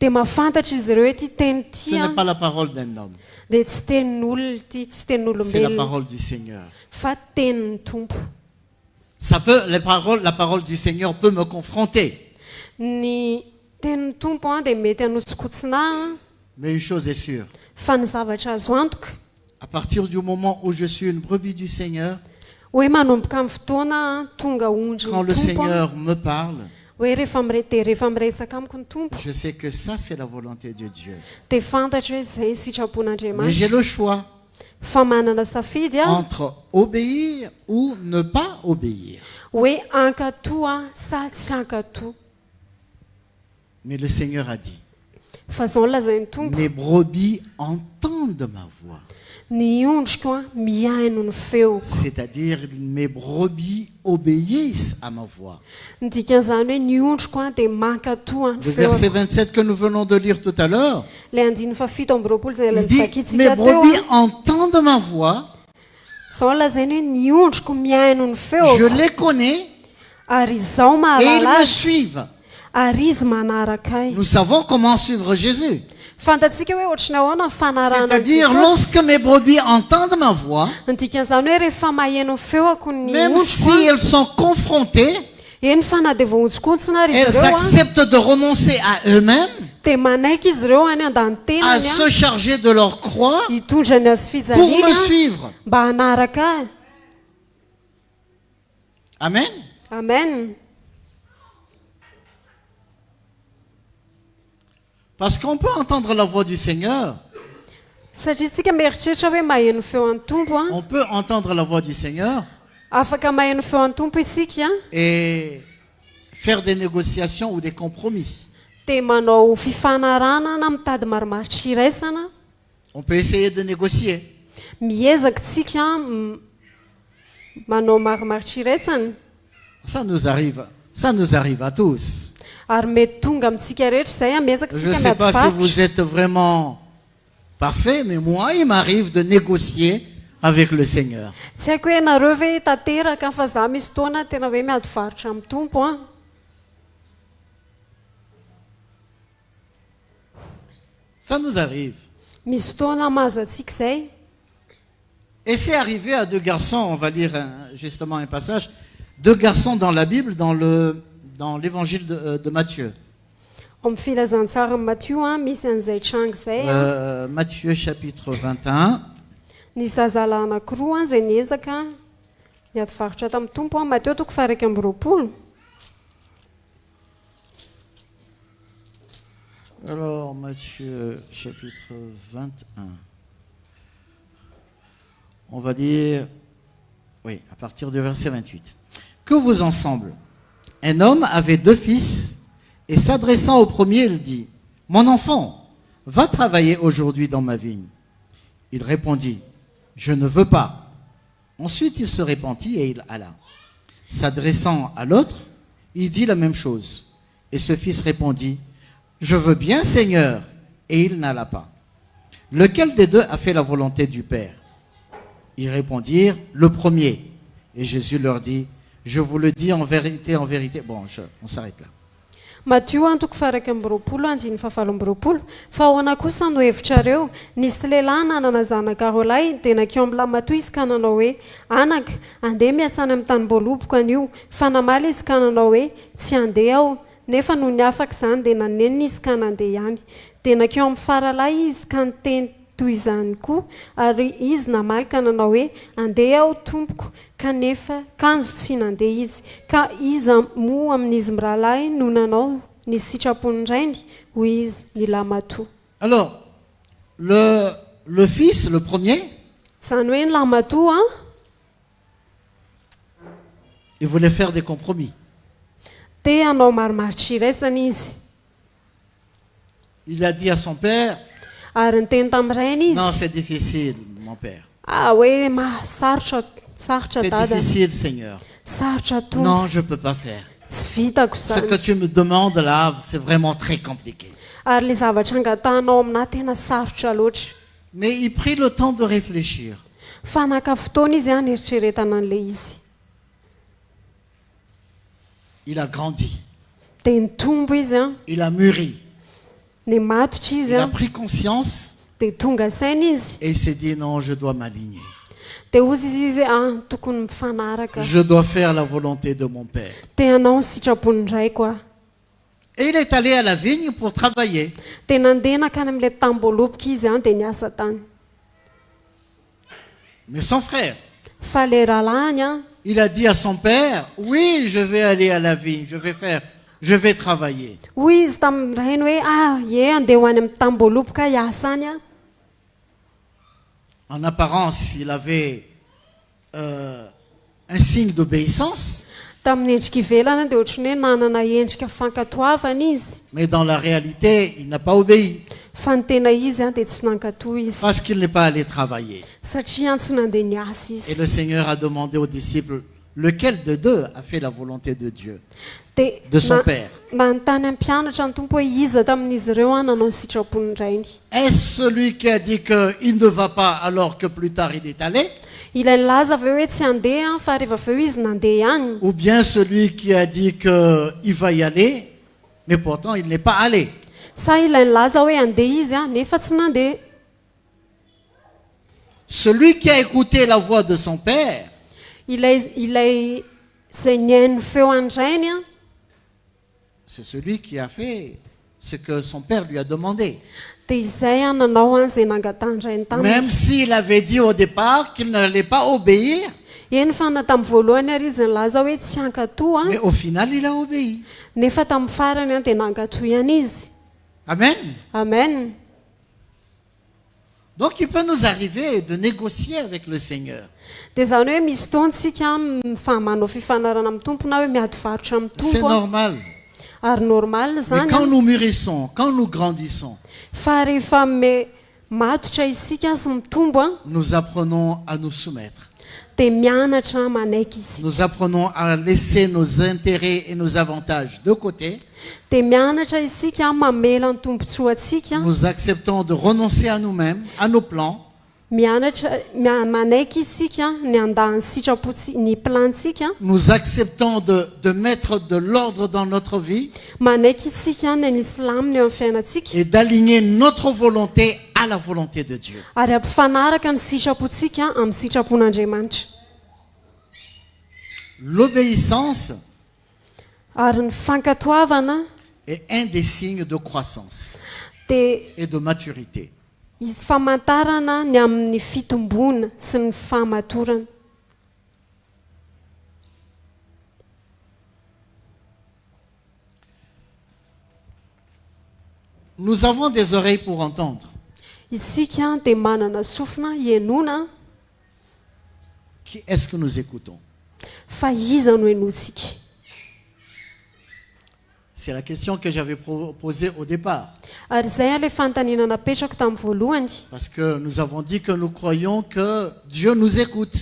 dia mahafantatra izy ireo hoe ty teny ce ty a n'est pas la parole d'un homme. dia tsy tenin'olona ty tsy C'est la tenin'olombelona parole du Seigneur. fa tenin'ny tompo. Ça peut, la parole du Seigneur peut me confronter. Ny tenin'ny tompo a dia mety hanotsikotsinahy Mais une chose est sûre. fa ny zavatra azo antoka À partir du moment où je suis une brebis du Seigneur, hoe manomboka amin'ny fotoana tonga ondry quand le ny tompo a, Seigneur me parle, hoe rehefa miresaka amiko ny tompo je sais que ça, c'est la volonté de Dieu. dia fantatra hoe izay ny Mais sitrapon'andriamanitra j'ai le choix fa manana safidy a entre obéir ou ne pas obéir. hoe ankatoa sa tsy ankatoa. Mais le Seigneur a dit, Fa zao ny lazain'ny tompo mes brebis entendent ma voix. ny ondriko a mihaino ny feoko. C'est-à-dire, mes brebis obéissent à ma voix. Ny dikan'izany hoe ny ondriko a dia mankatoa ny Le verset feoko. 27 que nous venons de lire tout à l'heure, Ilay andiny fafito amby roapolo izay il ilay dit, nivakitsika mes teo brebis a. entendent ma voix, Zao ny lazainy hoe ny ondriko mihaino ny je feoko les connais ary izaho et ils mahalala me azy suivent. ary izy manaraka ahy. Nous savons comment suivre Jésus. Fantatsika hoe ohatrany ahoana ny fanarahana C'est-à-dire, lorsque mes brebis entendent ma voix, ny dikan'izany hoe rehefa maheno ny feoko ny même ondriko si a, elles sont confrontées, eny fa na dia vao ontsikotsina ary izy elles ireo a acceptent de renoncer à eux-mêmes, dia manaiky izy ireo any à an-danitenany se charger de leur croix hitondra ny azy pour me fijaliana suivre. mba hanaraka ahy. Amen. Amen. Parce qu'on peut entendre la voix du Seigneur, Satria tsika mieritreritra hoe maheno feo an'ny tompo a, on peut entendre la voix du Seigneur afaka maheno feo an'ny tompo isika a, et faire des négociations ou des compromis. dia manao fifanarana na mitady marimaritra iraisana. On peut essayer de négocier. Miezaka tsika manao marimaritra iraisana Ça nous arrive à tous. ary mety tonga amintsika rehetra izay a miezaka Je ne tsika sais pas si vous miady êtes vraiment parfait, mais moi, il m'arrive de négocier avec le Seigneur. tsy haiko hoe nareo ve tanteraka fa za misy fotoana tena hoe miady varotra amin'ny tompo a. Ça nous arrive. Misy fotoana mahazo atsika izay. Et c'est arrivé à deux garçons, on va lire justement un passage, deux garçons dans la Bible, dans l'évangile de Matthieu. Amin'ny filazantsara ny Matthieu a misy an'izay tranga izay a. Matthieu chapitre 21. Ny zazalahy anankiroa izay niezaka niady varotra tamin'ny tompo a. Matthieu toko faha 20. Alors, Matthieu chapitre 21. On va lire, oui, à partir du verset 28. Que vous ensemble, un homme avait deux fils, et s'adressant au premier, il dit, « Mon enfant, va travailler aujourd'hui dans ma vigne. » Il répondit, « Je ne veux pas. » Ensuite, il se repentit et il alla. S'adressant à l'autre, il dit la même chose. Et ce fils répondit, « Je veux bien, Seigneur. » Et il n'alla pas. Lequel des deux a fait la volonté du Père? Ils répondirent, « Le premier. » Et Jésus leur dit, « Je vous le dis en vérité, en vérité. » Bon, on s'arrête là. Matthieu antoko faha 20, andiny faha 20. Fa ahoana kosa no hevitrareo, nisy lehilahy nanana zanaka rolahy dia nakeo amin'ny lamatoa izy ka nanao hoe, anaka, andeha miasany amin'ny tanimboloboka anio. Fa namaly izy ka nanao hoe, tsy andeha aho, nefa noho ny afaka izany dia nanenina izy ka nandeha ihany. Dia nakeo amin'ny faralahy izy ka niteny toy izany koa, ary izy namaly ka nanao hoe, andeha aho tompoko, kanefa kanjo tsy nandeha izy. Ka iza moa amin'izy mirahalahy no nanao ny sitrapony rainy hoy izy ny lamatoa. Alors, le fils, le premier, Izany hoe ny lamatoa Il voulait faire des compromis. Te hanao marimaritsiraisana izy. Il a dit à son père, Ary niteny tamin'irainy non, izy, c'est difficile, mon père. hoe sarotra C'est dada, difficile, Seigneur. sarotra tompoko, Non, je ne peux pas faire. tsy vitako Ce que zany. tu me demandes là, c'est vraiment très compliqué. Ary le zavatra angatanao aminahy tena sarotra loatra. Mais il prit le temps de réfléchir. Fa naka fotoana izy a nieritreretana an'ilay izy. Il a grandi. Dia nitombo izy a, Il a mûri. nimatotra Il izy a a, pris conscience dia tonga saina izy. et il s'est dit, non, je dois m'aligner. Dia ozy izy hoe tokony mifanaraka. Je dois faire la volonté de mon père. Te hanao ny sitrapony raiko a. Et il est allé à la vigne pour travailler. Dia nandeha nakany amin'ilay tambolopoka izy a, dia niasa tany. Mais son frère, Fa le rahalahy a, il a dit à son père, oui, je vais aller à la vigne, je vais travailler. hoy izy tamin'ny rainy hoe ie andeha ho any amin'ny tambolopoka hiasa any a. En apparence, il avait un signe d'obéissance, Tamin'ny endrika ivelana dia ohatrany hoe nanana endrika fankatoavana izy. mais dans la réalité, il n'a pas obéi Fa ny tena izy a dia tsy nankatoa izy. parce qu'il n'est pas allé travailler. Satria tsy nandeha niasa Et izy. le Seigneur a demandé aux disciples, lequel de deux a fait la volonté de Dieu, Dia de son père? nanontany amin'ny mpianatra ny tompo hoe iza tamin'izy ireo a nanao ny sitrapony rainy. Est-ce celui qui a dit qu'il ne va pas alors que plus tard il est allé? Ilay laza aveo hoe tsy handeha fa rehefa aveo izy nandeha ihany. Ou bien celui qui a dit qu'il va y aller, mais pourtant il n'est pas allé? Sa ilay laza hoe handeha izy a nefa tsy nandeha. Celui qui a écouté la voix de son père, Ilay izay nihainy feo andrainy a, c'est celui qui a fait ce que son père lui a demandé. dia izay a nanao a izay nangatandrainy Même taminy. s'il avait dit au départ qu'il n'allait pas obéir, Eny fa na tamin'ny voalohany ary izy nilaza hoe tsy hankatoa mais au final il a obéi. nefa tamin'ny farany a dia nankatoa ihany izy. Amen. Amen. Donc il peut nous arriver de négocier avec le Seigneur. Dia zany hoe misy fotoantsika manao fifanarana amin'ny tompo na hoe miady varotra amin'ny C'est tompo a. normal. Ary normal Mais zany quand a. nous mûrissons, quand nous grandissons, Fa rehefa matotra isika sy mitombo a, nous apprenons à nous soumettre. dia mianatra manaiky izy. Nous apprenons à laisser nos intérêts et nos avantages de côté. Dia mianatra isika mamela ny tombontsoantsika. Nous acceptons de renoncer à nous-mêmes, à nos plans, Mianatra manaiky isika ny andahany ny plantsika. nous acceptons de mettre de l'ordre dans notre vie Manaiky isika ny anisy lamina eo amin'ny fiainantsika. et d'aligner notre volonté à la volonté de Dieu. Ary ampifanaraka ny sitrapontsika amin'ny sitrapon'Andriamanitra. L'obéissance Ary ny fankatoavana est un des signes de croissance dia et de maturité. izy famantarana ny amin'ny fitombona sy ny fahamatorana. Nous avons des oreilles pour entendre. Isika dia manana sofina hienoana, Qui est-ce que nous écoutons? fa iza no henoantsika? C'est la question que j'avais posée au départ. Ary izay ilay fanontaniana napetrako tamin'ny voalohany. Parce que nous avons dit que nous croyons que Dieu nous écoute.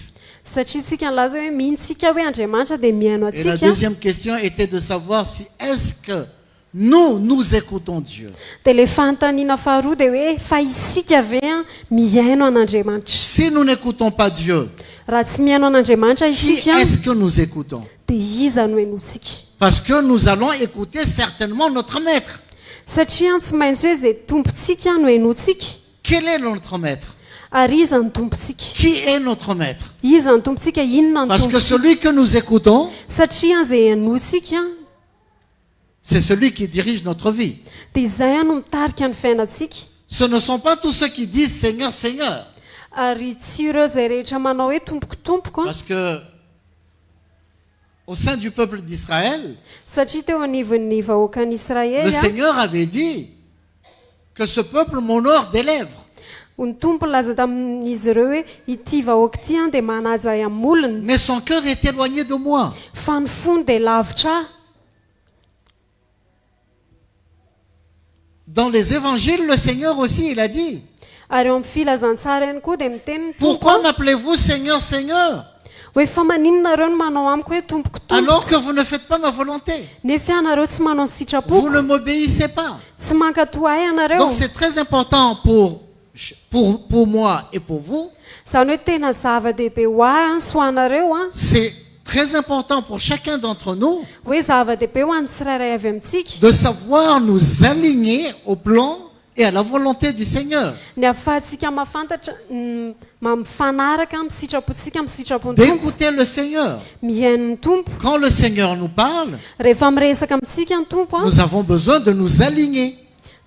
Satria tsika nilaza hoe mihintsika hoe Andriamanitra dia mihaino Et la atsika. deuxième question était de savoir si est-ce que nous écoutons Dieu. Dia ilay fanontaniana faharoa dia hoe fa isika ve a mihaino an'Andriamanitra? Si nous n'écoutons pas Dieu, Raha tsy mihaino an'Andriamanitra qui isika est-ce que nous écoutons? dia iza no henoantsika? Parce que nous allons écouter certainement notre maître. Satria tsy maintsy hoe izay tompontsika no henoantsika. Quel est notre maître? Ary iza ny tompontsika? Qui est notre maître? Iza ny tompontsika? Inona ny Parce que tompontsika? celui que nous écoutons, Satria izay henoantsika c'est celui qui dirige notre vie. dia izay no mitarika ny fiainantsika. Ce ne sont pas tous ceux qui disent Seigneur, Seigneur. Ary tsy ireo izay rehetra manao hoe tompoko. Parce que au sein du peuple d'Israël, Satria teo anivon'ny vahoakan'Israely le Seigneur avait dit que ce peuple m'honore des lèvres. Ny tompo laza tamin'izy ireo hoe ity vahoaka ity dia manaja amin'ny olona Mais son cœur est éloigné de moi. fa ny fony dia lavitra ahy. Dans les évangiles, le Seigneur aussi, il a dit, Ary eo amin'ny filazantsara ihany koa dia miteny ny pourquoi m'appelez-vous Seigneur, Seigneur, hoe fa maninona nareo no manao amiko hoe tompoko tompo alors que vous ne faites pas ma volonté? nefa ianareo tsy manao ny Vous sitrapoko ne m'obéissez pas. tsy mankatoa ahy ianareo. Donc c'est très important pour moi et pour vous. Izany hoe tena zava-dehibe ho ahy sy ho anareo C'est très important pour chacun d'entre nous hoe zava-dehibe ho an'ny tsirairay avy amintsika de savoir nous aligner au plan et à la volonté du Seigneur. ny ahafahantsika mahafantatra mifanaraka amin'ny sitrapontsika amin'ny sitrapon'ny tompo, D'écouter le Seigneur. mihain'ny tompo. Quand le Seigneur nous parle, Rehefa miresaka amintsika ny tompo nous avons besoin de nous aligner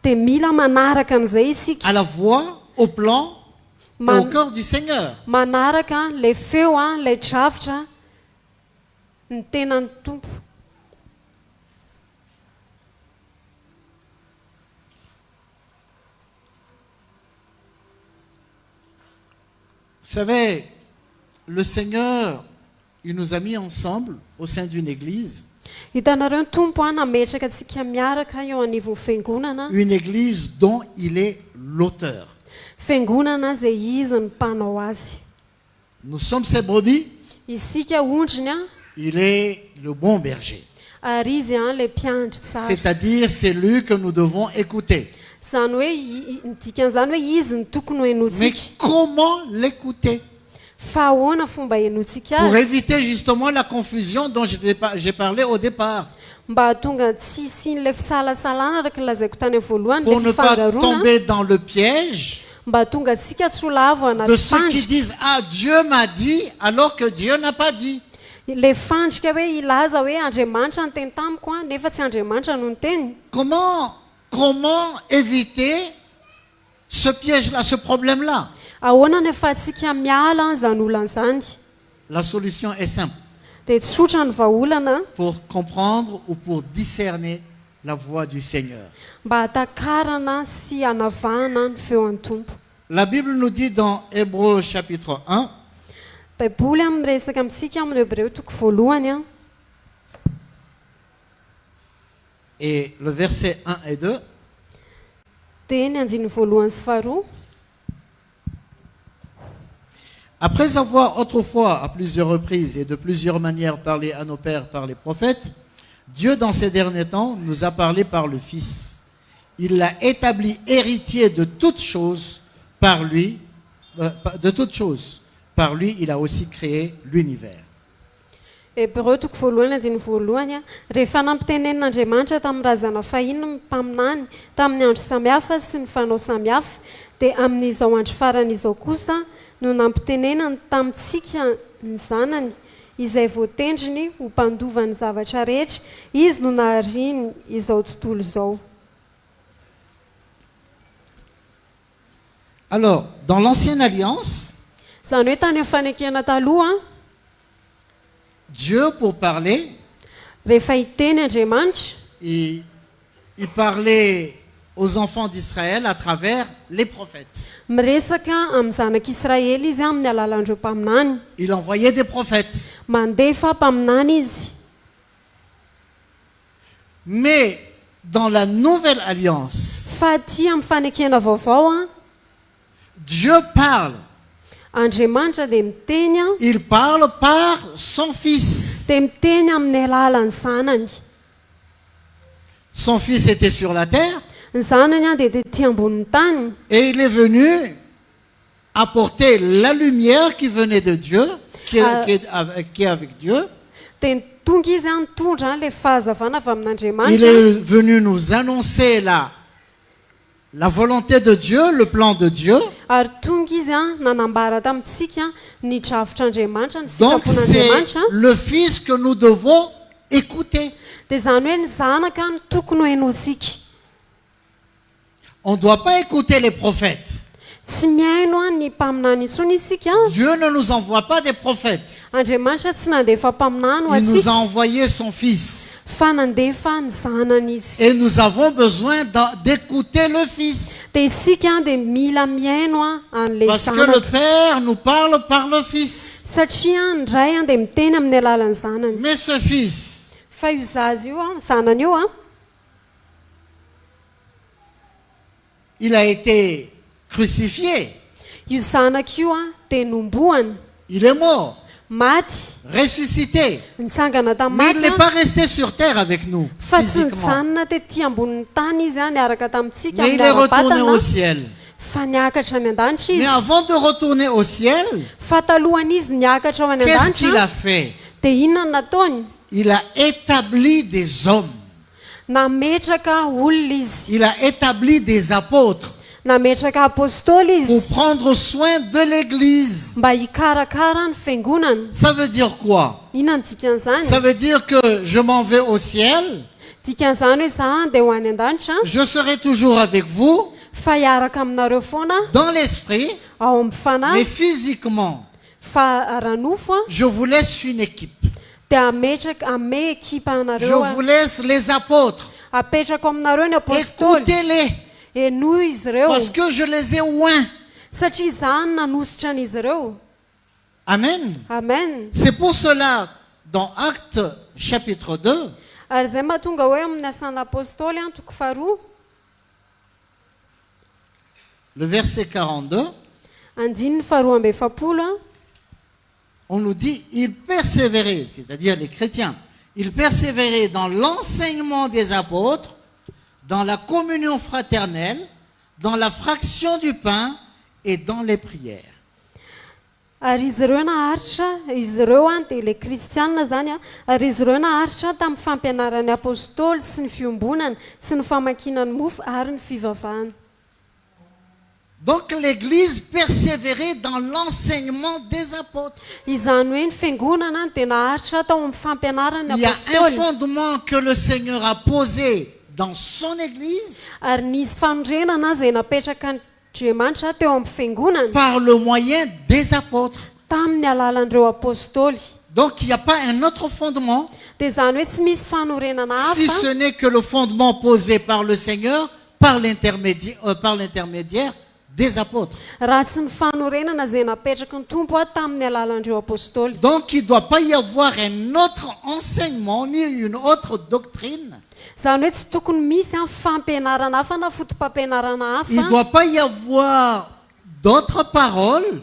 dia mila manaraka an'izay isika, à la voix, au plan et au cœur du Seigneur. manaraka le feo le dravitra ny tenan'ny tompo. Vous savez, le Seigneur, il nous a mis ensemble au sein d'une église, Hitanareo ny tompo nametraka antsika miaraka eo anivon'ny fiangonana, une église dont il est l'auteur. fiangonana izay izy ny mpanao azy. Nous sommes ses brebis, Isika ondriny il est le bon berger. ary izy le mpiandry tsara. C'est-à-dire, c'est lui que nous devons écouter. Izany hoe ny dikan'izany hoe izy ny tokony ho Mais henotsika. comment l'écouter? Fa ahoana fomba henotsika Pour azy éviter justement la confusion dont j'ai parlé au départ. mba hahatonga tsy isian'ilay fisalasalana araka lazaiko tany amin'ny voalohany, Pour le ne pas fifangaroana, tomber dans le piège mba hahatonga atsika tsy ho lavo de anaty ceux qui fandrika. disent « Ah, Dieu m'a dit » alors que Dieu n'a pas dit. Le fandrika hoe ilaza hoe Andriamanitra no teny tamiko nefa tsy Andriamanitra no niteny. Comment éviter ce piège-là, ce problème-là? Ahoana ny ahafahantsika miala izany olana izany? La solution est simple. Dia tsotra ny vahaolana Pour comprendre ou pour discerner la voix du Seigneur. mba hatakarana sy hanavahana ny feon'ny tompo. La Bible nous dit dans Hébreux chapitre 1, Baiboly miresaka amintsika amin'ny Hébreu toko voalohany et le verset 1 et 2, dia ny andiny voalohany sy faharoa. après avoir autrefois à plusieurs reprises et de plusieurs manières parlé à nos pères par les prophètes, Dieu dans ces derniers temps nous a parlé par le Fils. Il l'a établi héritier de toutes choses par lui, de toutes choses. Par lui, il a aussi créé l'univers. Hébreu toko voalohany andiny voalohany rehefa nampitenenin'Andriamanitra tamin'ny razana fahiny ny mpaminany tamin'ny andro samihafa sy ny fanao samihafa, dia amin'izao andro faran'izao kosa no nampitenenany tamintsika ny zanany izay voatendriny ho mpandova ny zavatra rehetra, izy no nahariany izao tontolo izao. Alors, dans l'ancienne alliance, Izany hoe tany amin'ny fanekena taloha Dieu, pour parler, rehefa hiteny Andriamanitra, il parlait aux enfants d'Israël à travers les prophètes. miresaka amin'ny zanak'Israely izy amin'ny alalan'ireo mpaminany, Il envoyait des prophètes. mandefa mpaminany izy. Mais dans la nouvelle alliance, Fa aty amin'ny fanekena vaovao Dieu parle. Andriamanitra dia miteny Il parle par son Fils. dia miteny amin'ny alalan'ny zanany. Son Fils était sur la terre Ny zanany dia tetỳ ambonin'ny tany, et il est venu apporter la lumière qui venait de Dieu, qui est avec Dieu. dia tonga izy nitondra le fahazavana avy Il amin'Andriamanitra, est venu nous annoncer la volonté de Dieu, le plan de Dieu. ary tonga izy nanambara tamintsika ny dravitr'Andriamanitra, ny Donc c'est sitrapon'Andriamanitra. le Fils que nous devons écouter. Dia izany hoe ny zanaka no tokony ho henotsika. On ne doit pas écouter les prophètes. Tsy mihaino ny mpaminany intsony isika. Dieu ne nous envoie pas des prophètes. Andriamanitra tsy nandefa mpaminany ho Il nous a atsika, envoyé son Fils. fanandefa ny zanany izy. Et nous avons besoin d'écouter le Fils. Dia isika dia mila miaino an'ilay Parce que le zanaka. Père nous parle par le Fils. Satria ny ray dia miteny amin'ny alalan'ny zanany. Mais ce Fils, Fa io zaza io zanany io il a été crucifié. io zanaka io dia nombohana, Il est mort, maty, ressuscité. nitsangana Mais il tamin'ny n'est maty. pas resté sur terre avec nous, Fa tsy physiquement. nijanona tetỳ ambonin'ny tany izy niaraka tamintsika Mais il amin'ny est retourné ara-batana, au ciel. fa niakatra any an-danitra Mais izy. avant de retourner au ciel, Fa talohan'izy niakatra ao any qu'est-ce qu'il an-danitra a fait? dia inona no nataony? Il a établi des hommes. Nametraka olona izy, Il a établi des apôtres nametraka apôstôly pour izy prendre soin de l'Église. mba hikarakara ny fiangonana. Ça veut dire quoi? Inona ny dikan'izany? Ça veut dire que je m'en vais au ciel, Dikan'izany hoe za dia ho any an-danitra, je serai toujours avec vous fa hiaraka aminareo foana dans l'esprit, ao amin'ny fanahy, mais physiquement, fa ara-nofo je vous laisse une équipe. dia ame ekipa Je anareo vous laisse les apôtres. apetrako aminareo ny apôstôly. Écoutez-les, Eno izy ireo parce que je les ai oints. satria izany nanositra an'izy ireo. Amen. Amen. C'est pour cela, dans Actes chapitre 2, Ary izay mahatonga hoe amin'ny asan'ny apôstôly toko faharoa le verset 42, andininy faharoa amby efapolo on nous dit, ils persévéraient, c'est-à-dire les chrétiens, ils persévéraient dans l'enseignement des apôtres, dans la communion fraternelle, dans la fraction du pain et dans les prières. ary izy ireo naharitra izy ireo dia ilay kristianina zany ary izy ireo naharitra tamin'ny fampianaran'ny apôstôly sy ny fiombonana sy ny famakinany mofo ary ny fivavahana. Donc l'Église persévérait dans l'enseignement des apôtres. Izany hoe ny fiangonana dia naharitra tao amin'ny fampianaran'ny Il y a un apôstôly fondement que le Seigneur a posé dans son Église ary nisy fanondrenana izay napetraka Andriamanitra teo amin'ny fiangonana par le moyen des apôtres. tamin'ny alalan'ireo apôstôly. Donc il n'y a pas un autre fondement, Dia izany hoe tsy misy fanorenana si hafa ce n'est que le fondement posé par le Seigneur par l'intermédiaire des apôtres. raha tsy ny fanorenana izay napetraka ny tompo tamin'ny alalan'ireo apôstôly. Donc il ne doit pas y avoir un autre enseignement ni une autre doctrine. Izany hoe tsy tokony misy fampianarana hafa na fotom-pampianarana Il ne hafa, doit pas y avoir d'autres paroles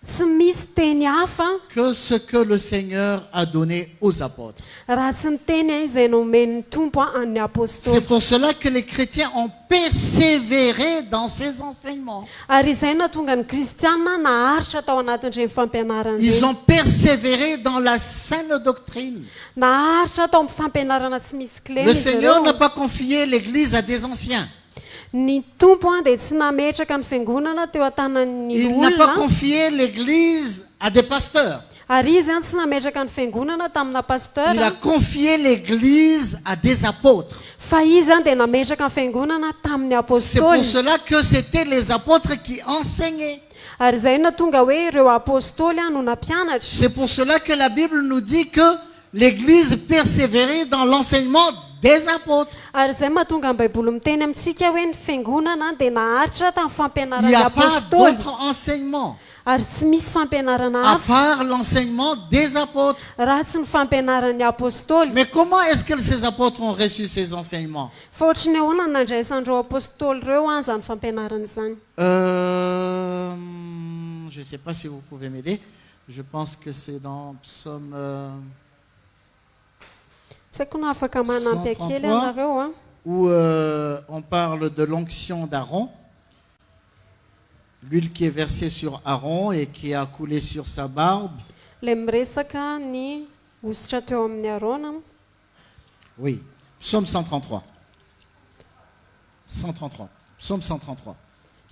tsy misy teny hafa que ce que le Seigneur a donné aux apôtres. raha tsy ny teny izay nomen'ny tompo amin'ny C'est apôstôly. pour cela que les chrétiens ont persévéré dans ces enseignements. Ary izay nahatonga ny kristianina naharitra tao anatin'ireny fampianarana Ils ireny. ont persévéré dans la saine doctrine. Naharitra tao amin'ny fampianarana tsy misy kleny Le izy Seigneur ireo. n'a pas confié l'Église à des anciens. Ny tompo dia tsy nametraka ny fiangonana teo an-tanan'ny Il n'a pas olona, confié l'Église à des pasteurs. ary izy tsy nametraka ny fiangonana tamina Il a pasteur, confié l'Église à des apôtres. fa izy dia nametraka ny fiangonana tamin'ny C'est pour apôstôly. cela que c'était les apôtres qui enseignaient. Ary izay natonga hoe ireo apôstôly no nampianatra. C'est pour cela que la Bible nous dit que l'Église persévérait dans l'enseignement des apôtres. Ary izay mahatonga ny baiboly miteny amintsika hoe ny fiangonana dia naharitra tamin'ny Il n'y fampianaran'ny a pas apôstôly, d'autre enseignement ary tsy misy fampianarana à hafa part l'enseignement des apôtres. raha tsy ny fampianaran'ny apôstôly. Mais comment est-ce que ces apôtres ont reçu ces enseignements? Fa ohatrany ahoana ny nandraisan'ireo apôstôly ireo zany fampianarana izany? Je ne sais pas si vous pouvez m'aider. Je pense que c'est dans Psaume... Tsy haiko na afaka manampy akely anareo où on parle de l'onction d'Aaron, l'huile qui est versée sur Aaron et qui a coulé sur sa barbe. ilay miresaka ny ositra teo amin'ny Arona. Oui, Psaume 133. 133. Psaume 133.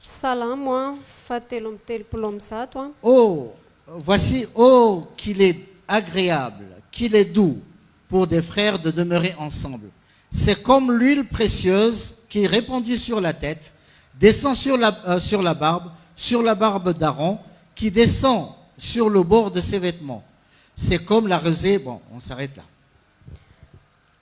Salamo fahatelo amby telopolo amby zato. Oh, voici, oh, qu'il est agréable, qu'il est doux pour des frères de demeurer ensemble. C'est comme l'huile précieuse qui est répandue sur la tête, descend sur la barbe d'Aaron, qui descend sur le bord de ses vêtements. C'est comme la rosée. Bon, on s'arrête là.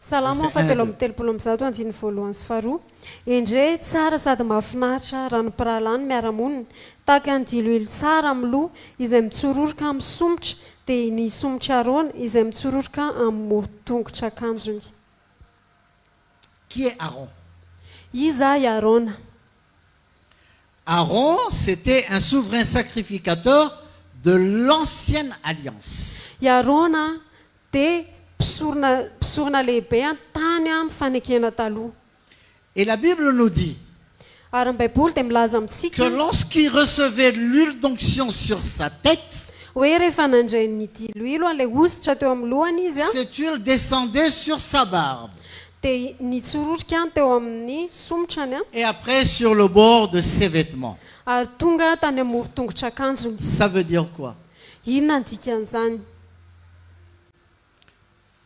Salamo Verset fahatelo 1 amby telopolo amby zato andiny voalohany sy faharoa. Endre tsara sady mahafinaritra raha ny mpirahalahy ny miara-monina tahaka ny diloilo tsara amin'ny loha izay mitsororoka amin'ny somotra dia ny somotra Arona izay mitsororoka amin'ny moron-tongotra akanjony. Qui est Aaron? Iza i Arona. Aaron, c'était un souverain sacrificateur de l'ancienne alliance. I Arona dia mpisorona lehibe tany amin'ny fanekena taloha. Et la Bible nous dit Ary ny Baiboly dia milaza que amintsika lorsqu'il recevait l'huile d'onction sur sa tête, hoe rehefa nandray ny diloilo ilay ositra teo amin'ny lohany izy cette huile descendait sur sa barbe dia nitsororoka teo amin'ny somotrany et après sur le bord de ses vêtements. ary tonga tany amin'ny moron-tongotra akanjony. Ça veut dire quoi? Inona ny dikan'izany?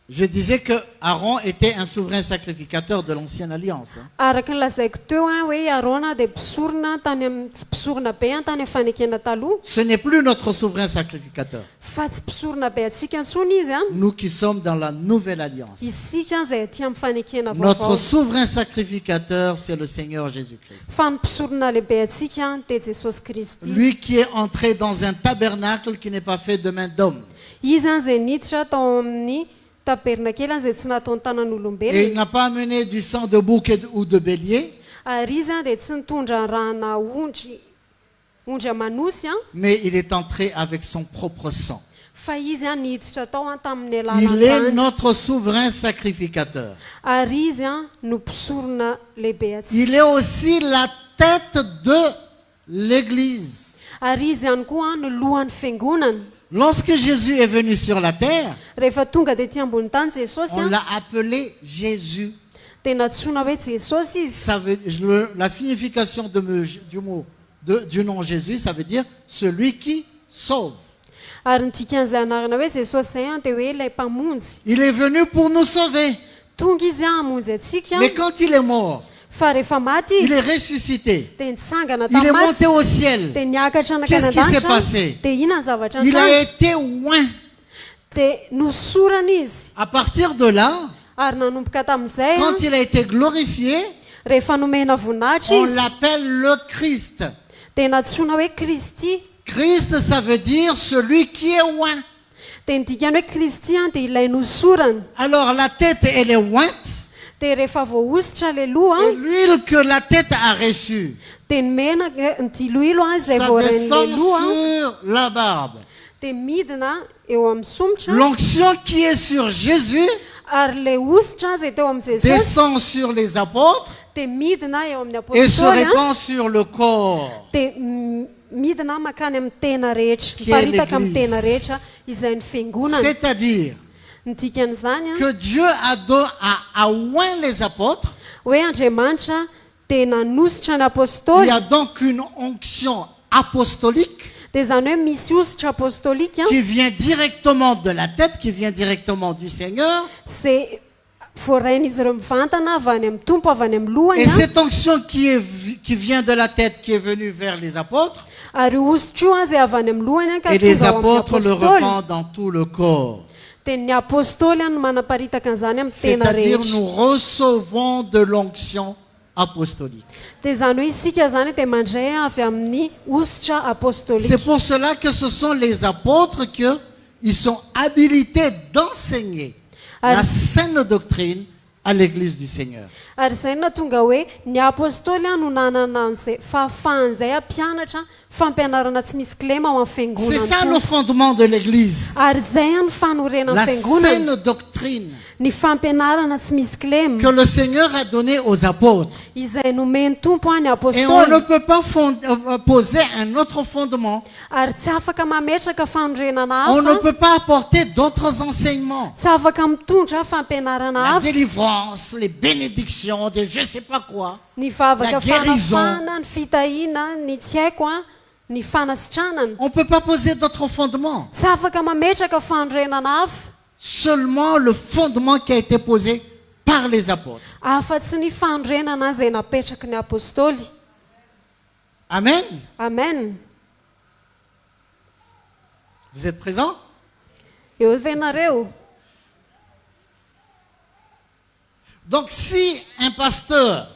Je disais que Aaron était un souverain sacrificateur de l'ancienne alliance. Araka ny lazaiko teo hoe Arona dia mpisorona tany amin'ny tsy mpisorona be tany amin'ny fanekena taloha Ce n'est plus notre souverain sacrificateur. fa tsy mpisorona be antsika intsony izy Nous qui sommes dans la nouvelle alliance. isika izay aty amin'ny fanekena Notre vaovao. souverain sacrificateur, c'est le Seigneur Jésus-Christ. Fa ny mpisorona lehibe antsika dia Jesosy Kristy. Lui qui est entré dans un tabernacle qui n'est pas fait de main d'homme. Izy izay niditra tao amin'ny tabernakely izay tsy nataony Et il tanan'olombelona n'a pas amené du sang de bouc ou de bélier, ary izy dia tsy nitondra rahana ondry amanosy mais il est entré avec son propre sang. fa izy niditra tao tamin'ny Il est alalan'andry notre souverain sacrificateur. ary izy no mpisorona lehibe atsika Il est aussi la tête de l'Église. ary izy ihany koa no lohan'ny fiangonana. Lorsque Jésus est venu sur la terre, Rehefa tonga dia ty ambony tany Jesosy on l'a appelé Jésus. dia natsoina hoe Jesosy izy. Ça veut, la signification du nom Jésus, ça veut dire celui qui sauve. Ary ny dikan'izay anarana hoe Jesosy zay dia hoe ilay mpamonjy. Il est venu pour nous sauver. Tonga izy hamonjy atsika Mais quand il est mort, fa rehefa maty il izy est ressuscité. dia nitsangana Il est tamaty monté au ciel. dia niakatra Qu'est-ce qui s'est nakany passé? dia inona ny zavatra Il a nataony été oint. dia nosorana izy. À partir de là, Ary nanomboka tamin'izay quand il a été glorifié, rehefa nomena voninahitra on izy l'appelle le Christ. dia natsoina hoe Kristy. Christ, ça veut dire celui qui est oint. Dia ny dikany hoe Kristy dia ilay nosorana. Alors la tête, elle est ointe. Dia rehefa voaositra le loha Et l'huile que la tête a reçue, dia ny menaka ny diloilo izay ça voaren'le descend loha sur la barbe. dia midina eo amin'ny somotra L'onction qui est sur Jésus ary le ositra izay teo amin'ny Jesosy descend sur les apôtres dia midina eo amin'ny et se apôstoly répand sur le corps. dia midina makany amin'ny tena rehetra Qui est miparitaka amin'ny l'Église. tena rehetra izay ny fiangonana. C'est-à-dire Ny dikan'izany que Dieu a oint les apôtres. hoe Andriamanitra dia nanositra ny Il apôstoly y a donc une onction apostolique dia zany hoe misy ositra apôstolika qui vient directement de la tête, qui vient directement du Seigneur. izay voarain'izy ireo mivantana avy any amin'ny tompo avy any amin'ny lohany Et cette onction qui vient de la tête, qui est venue vers les apôtres, ary ositra io izay avy any amin'ny lohany ka et les tonga ao amin'ny apôtres le apôstoly répandent dans tout le corps. dia ny apôstoly no manaparitaka an'izany amin'ny tena C'est-à-dire rehetra. nous recevons de l'onction apostolique. Dia zany hoe isika zany dia mandray avy amin'ny ositra C'est apôstolika. pour cela que ce sont les apôtres qui sont habilités d'enseigner la saine doctrine à l'Église du Seigneur. Ary izay no tonga hoe ny apôstoly no nanana an'izay fahafahan'izay mpianatra fampianarana tsy misy kilema ao amin'ny C'est ça fiangonana. le fondement de l'Église. Ary izay ny fanorenan'ny La fiangonana saine doctrine ny fampianarana tsy misy kilema que le Seigneur a donnée aux apôtres. izay nomeny tompo any Et on apôstoly. ne peut pas poser un autre fondement. Ary tsy afaka mametraka fanorenana On ne hafa, peut pas apporter d'autres enseignements. tsy afaka mitondra fampianarana La hafa, délivrance, les bénédictions, des je sais pas quoi. ny vavaka la guérison. fanafana, ny fitahiana, ny tsy haiko ny fanasitranana. On ne peut pas poser d'autres fondements. Tsy afaka mametraka fanorenana hafa Seulement le fondement qui a été posé par les apôtres. afa-tsy ny fanorenana izay napetraky ny apôstoly. Amen. Amen. Vous êtes présents? Eo ve nareo? Donc si un pasteur,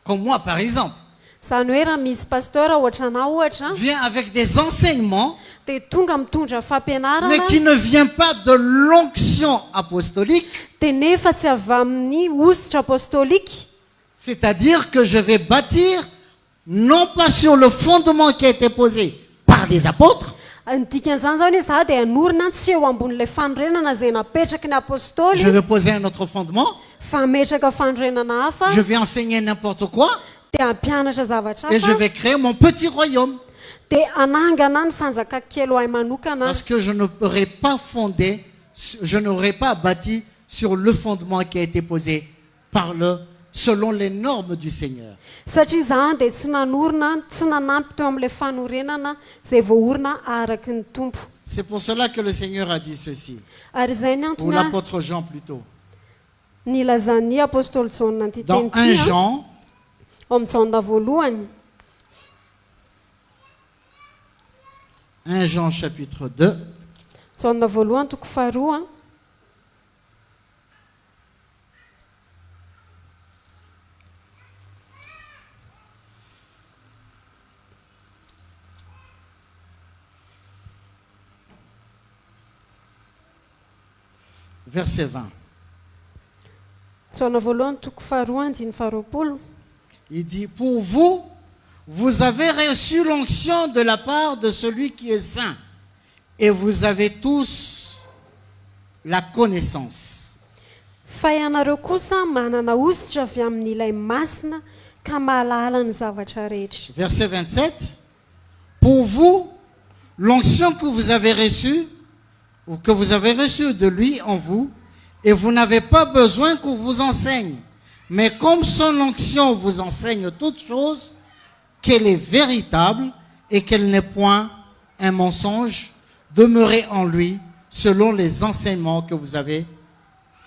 comme moi par exemple, Zany hoe raha misy pasteur ohatra anao ohatra vient avec des enseignements, dia tonga mitondra fampianarana mais qui ne vient pas de l'onction apostolique, dia nefa tsy avy amin'ny ositra apostolika, c'est-à-dire que je vais bâtir non pas sur le fondement qui a été posé par les apôtres, ny dikan'izany zany hoe za dia hanorina tsy eo ambon'ilay fanorenana izay napetraky ny je apôstôly vais poser un autre fondement, fa hametraka fanorenana hafa je vais enseigner n'importe quoi, dia hampianatra zavatra et je hafa vais créer mon petit royaume. dia hanangana ny fanjakakely ho ahy manokana Parce que je n'aurais pas fondé, je n'aurais pas bâti sur le fondement qui a été posé selon les normes du Seigneur. satria zany dia tsy nanorina tsy nanampy teo amin'ilay fanorenana izay voaorina araky ny tompo. C'est pour cela que le Seigneur a dit ceci, Ary izay ny ou antony l'apôtre Jean plutôt. nilazany apôstôly Jaona ny Dans 1 titeny ty Jean, ao amin'ny jaona voalohany 1 Jean chapitre 2, jaona voalohany toko faharoa verset 20. jaona voalohany toko faharoa andiny faharoapolo. Il dit, pour vous, vous avez reçu l'onction de la part de celui qui est saint, et vous avez tous la connaissance. Fa ianareo kosa manana ositra avy amin'ilay masina ka mahalala ny zavatra rehetra. Verset 27, pour vous, l'onction que vous avez reçue, ou que vous avez reçue de lui en vous, et vous n'avez pas besoin qu'on vous enseigne. Mais comme son onction vous enseigne toutes choses, qu'elle est véritable et qu'elle n'est point un mensonge, demeurez en lui selon les enseignements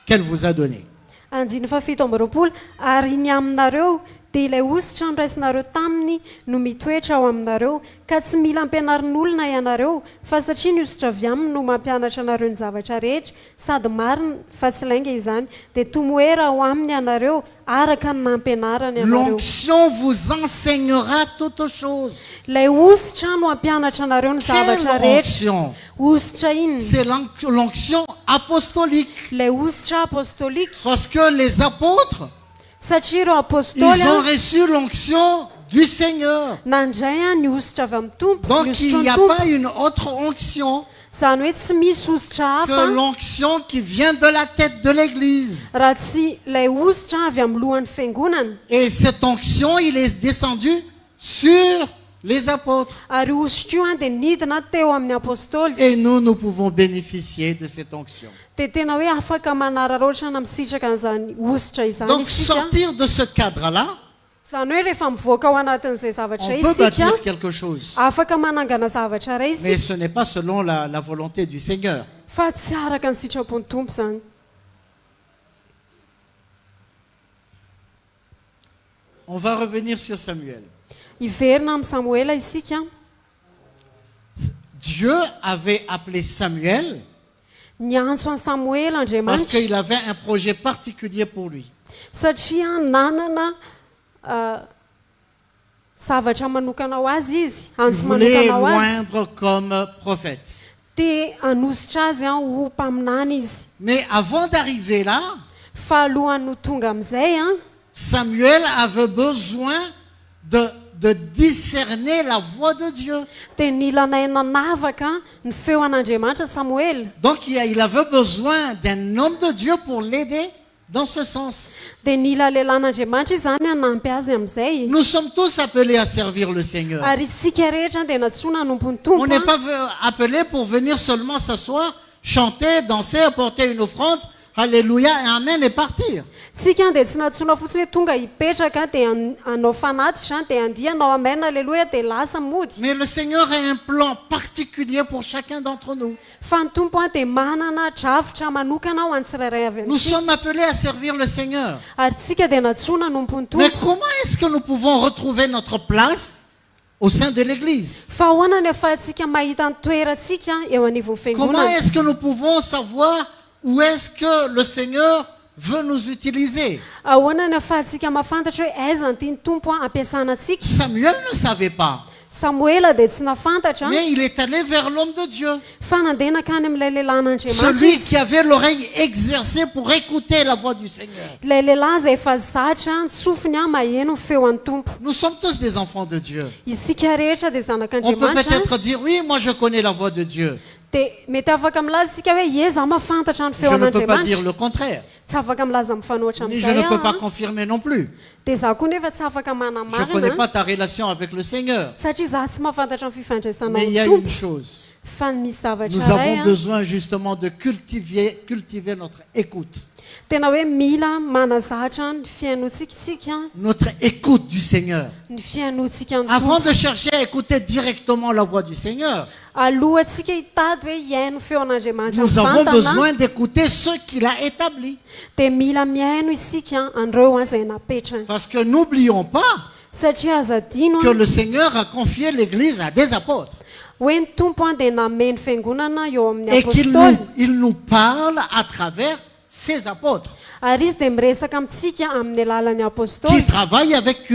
qu'elle vous a donnés. Andiny fafito amby roapolo ary ny aminareo dia ilay ositra niraisinareo taminy no mitoetra ao aminareo ka tsy mila ampianarin'olona ianareo fa satria ny ositra avy aminy no mampianatra anareo ny zavatra rehetra sady marina fa tsy lainga izany dia tomoera ao aminy ianareo araka ny nampianarany ianareo. L'onction vous enseignera toutes choses. Ilay ositra no hampianatra anareo ny zavatra Quelle rehetra. onction? Ositra iny C'est l'onction apostolique. ilay ositra apostolika Parce que les apôtres, satria ireo ils apôstôly ont reçu l'onction du Seigneur. nandray ny ositra avy amin'ny tompo Donc ny il n'y a ositron'ny tompo pas une autre onction zany hoe tsy misy ositra que hafa l'onction qui vient de la tête de l'Église. raha tsy ilay ositra avy amin'ny lohan'ny fiangonana. Et cette onction, il est descendu sur les apôtres. Ary ositra io dia nidina teo amin'ny apôstôly Et nous pouvons bénéficier de cette onction. dia tena hoe afaka manararaotrana misitraka an'izany ositra izany Donc isika. sortir de ce cadre-là, Zany hoe rehefa mivoaka ao anatin'izay zavatra on peut isika bâtir quelque chose. afaka manangana zavatra ray Mais isika ce n'est pas selon la volonté du Seigneur. fa tsy araka ny sitrapon'ny tompo zany. On va revenir sur Samuel. Iverina amin'ny Samoela isika. Dieu avait appelé Samuel Niantso an'i Samoela parce Andriamanitra qu'il avait un projet particulier pour lui. satria nanana zavatra manokana ho azy izy, Il antso voulait manokana ho azy. l'oindre comme prophète. Dia hanositra azy ho mpaminany izy. Mais avant d'arriver là, Fa alohany ho tonga amin'izay Samuel avait besoin de discerner la voix de Dieu. dia nilanay nanavaka ny feo an'Andriamanitra Samoela. Donc il avait besoin d'un homme de Dieu pour l'aider dans ce sens. Dia nila lehilahin'Andriamanitra izy zany hanampy azy amin'izay. Nous sommes tous appelés à servir le Seigneur. Ary isika rehetra dia natsoina hanompo ny On tompo. n'est pas appelés pour venir seulement s'asseoir, chanter, danser, apporter une offrande, alléluia et amen et partir. Tsika dia tsy natsoina fotsiny hoe tonga hipetraka dia hanao fanatitra dia andia hanao amen aleloia dia lasa mody. Mais le Seigneur a un plan particulier pour chacun d'entre nous. Fa ny tompo dia manana drafitra manokana ho an'ny tsirairay avy Nous amintsika. sommes appelés à servir le Seigneur. Ary tsika dia natsoina hanompo ny Mais tompo. comment est-ce que nous pouvons retrouver notre place au sein de l'Église? Fa ahoana ny ahafahantsika mahita ny toerantsika eo anivon'ny Comment fiangonana? est-ce que nous pouvons savoir où est-ce que le Seigneur veut nous utiliser. ahoana ny ahafahantsika mahafantatra hoe aiza ny tiany tompo ampiasana antsika. Samuel ne savait pas, Samoela dia tsy nafantatra mais il est allé vers l'homme de Dieu. fa nandeha nakany amin'ilay lehilahin'Andriamanitra Celui izy. qui avait l'oreille exercée pour écouter la voix du Seigneur. Ilay lehilahy izay efa zatra ny sofiny maheno ny feo an'ny tompo. Nous sommes tous des enfants de Dieu. Isika rehetra dia On peut zanak'Andriamanitra peut-être dire, oui, moi je connais la voix de Dieu. dia mety afaka milaza isika hoe ie za mahafantatra ny Je ne peux pas dire feon'Andriamanitra. le contraire. Tsy afaka milaza mifanoatra Ni je ne peux pas amin'izay confirmer non plus. dia za koa nefa tsy afaka Je ne connais manamarina pas ta relation avec le Seigneur. satria za tsy mahafantatra ny fifandraisanao Mais il y a ny une tompo chose. fa misy zavatra Nous iray avons besoin justement de cultiver notre écoute. tena hoe mila manazatra ny fiainoantsika isika Notre écoute du Seigneur. ny fiainoantsika ny Avant tompo de chercher à écouter directement la voix du Seigneur, alohantsika hitady hoe iaino feon'Andriamanitra nous avons mivantana besoin d'écouter ce qu'il a établi. dia mila miaino isika andreo izay napetrany Parce que n'oublions pas satria azadino que le Seigneur a confié l'Église à des apôtres. hoe ny tompo dia nameny fiangonana eo amin'ny Et qu'il apôstoly il nous parle à travers ces apôtres ary izy dia miresaka amintsika amin'ny alalan'ny qui apôstoly travaillent avec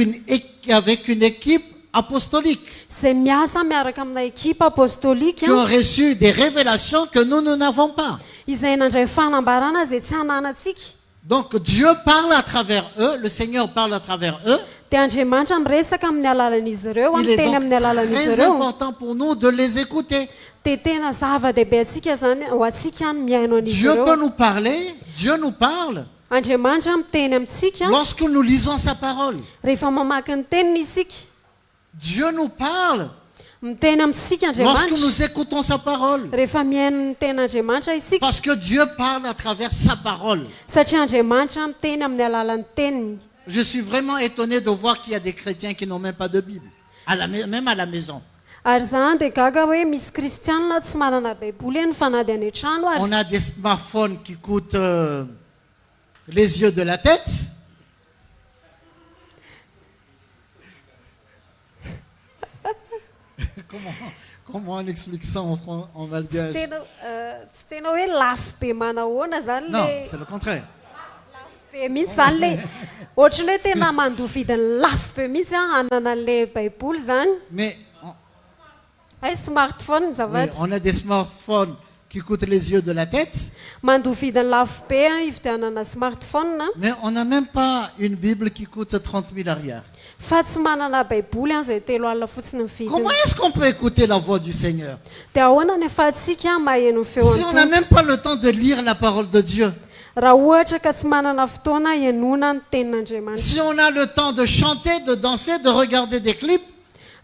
une équipe apostolique, izay miasa miaraka amina ekipa apôstolika qui ont reçu des révélations que nous n'avons pas. izay nandray fanambarana izay tsy hananantsika. Donc Dieu parle à travers eux, le Seigneur parle à travers eux. Dia Andriamanitra miresaka amin'ny alalan'izy ireo Il est miteny donc amin'ny alalan'izy très ireo important pour nous de les écouter. dia tena zava-dehibe atsika zany ho atsika ny miaino an'izy Dieu peut ireo. nous parler, Dieu nous parle Andriamanitra miteny amintsika lorsque nous lisons sa parole. rehefa mamaky ny teniny isika. Dieu nous parle Miteny amintsika lorsque Andriamanitra nous écoutons sa parole. rehefa miaino ny ten'Andriamanitra isika Parce que Dieu parle à travers sa parole. satria Andriamanitra miteny amin'ny alalan'ny teniny. Je suis vraiment étonné de voir qu'il y a des chrétiens qui n'ont même pas de Bible, même à la maison. Ary zany dia gaga hoe misy kristianina tsy manana baiboly eny fa na dia any an-trano On ary a des smartphones qui coûtent les yeux de la tête. Comment on explique ça en tsy malgache? tena hoe lafo be manahoana zany Non, le c'est le contraire. be mihitsy zany le ohatrany hoe tena mandoa vidiny lafo be mihitsy hanana an'le baiboly zany Mais hay smartphone oui, zavaty on a des smartphones qui coûtent les yeux de la tête, mandoa vidiny lafo be ividianana smartphone mais on n'a même pas une Bible qui coûte 30 000 arrières. fa tsy manana baiboly izay 3 alina fotsiny ny Comment vidiny est-ce qu'on peut écouter la voix du Seigneur dia ahoana ny ahafahantsika maheno ny si feoan'ny on n'a tompo même pas le temps de lire la parole de Dieu? raha ohatra ka tsy manana fotoana ianona ny tenin'Andriamanitra. Si on a le temps de chanter, de danser, de regarder des clips,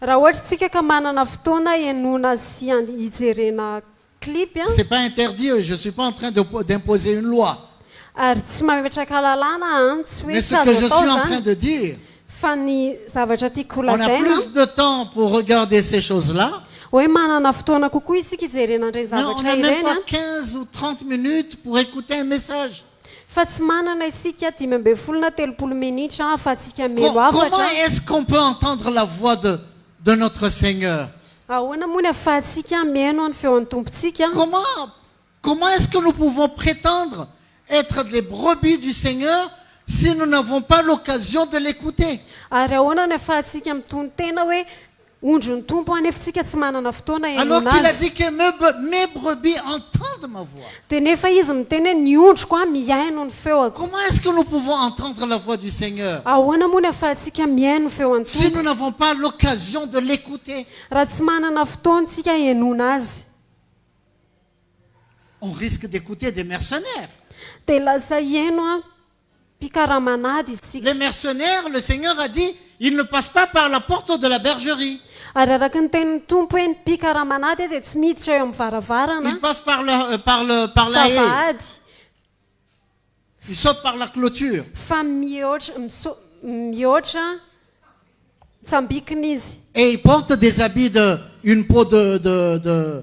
raha ohatra tsika ka manana fotoana ianona sy hijerena clip a c'est pas interdit. Je ne suis pas en train d'imposer une loi. ary tsy mametraka lalàna tsy hoe Mais tsy ce que je azo suis atao en train zany de dire, fa ny zavatra tiako on a lazaina plus de temps pour regarder ces choses-là, hoe manana fotoana kokoa isika hijerena mais an'ireny on zavatra n'a même ireny pas a 15 ou 30 minutes pour écouter un message. fa tsy manana isika 10 na 30 minitra ahafahantsika melo Comment afatra est-ce qu'on peut entendre la voix de notre Seigneur? ahoana moa ny ahafahantsika mihaino ny feon'ny tompontsika Comment est-ce que nous pouvons prétendre être des brebis du Seigneur si nous n'avons pas l'occasion de l'écouter? ary ahoana ny ahafahantsika mitony tena hoe ondro ny tompo anefa tsika tsy manana fotoana Alors ianona qu'il a azy dit que mes brebis entendent ma voix. dia nefa izy miteny hoe ny ondroko a mihaino ny feoako. Comment est-ce que nous pouvons entendre la voix du Seigneur ahoana moa ny ahafahantsika mihaino ny feon'ny si tompo nous n'avons pas l'occasion de l'écouter? raha tsy manana fotoantsika ianona azy On risque d'écouter des mercenaires. dia lasa hiaino a mpikaramanady isika. Les mercenaires, le Seigneur a dit, ils ne passent pas par la porte de la bergerie. ary araka ny tenin'ny tompo hoe ny mpikaramanady dia tsy miditra eo amin'ny varavarana Ils passent par la haie. vavahady Ils sautent par la clôture. fa mihoatra tsambikina izy Et ils portent des habits une peau de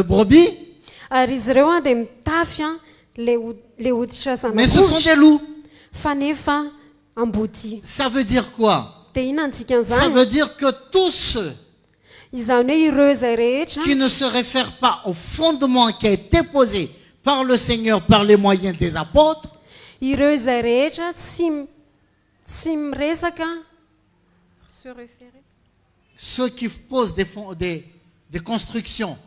brebis, ary izy ireo a dia mitafy a le hoditra mais ce sont des loups. fa nefa amboty. Ça veut dire quoi? dia inona ny Ça dikan'izany veut dire que tous ceux izany hoe ireo izay rehetra qui ne se réfèrent pas au fondement qui a été posé par le Seigneur par les moyens des apôtres, ireo izay rehetra tsy miresaka se référer. ceux qui posent des constructions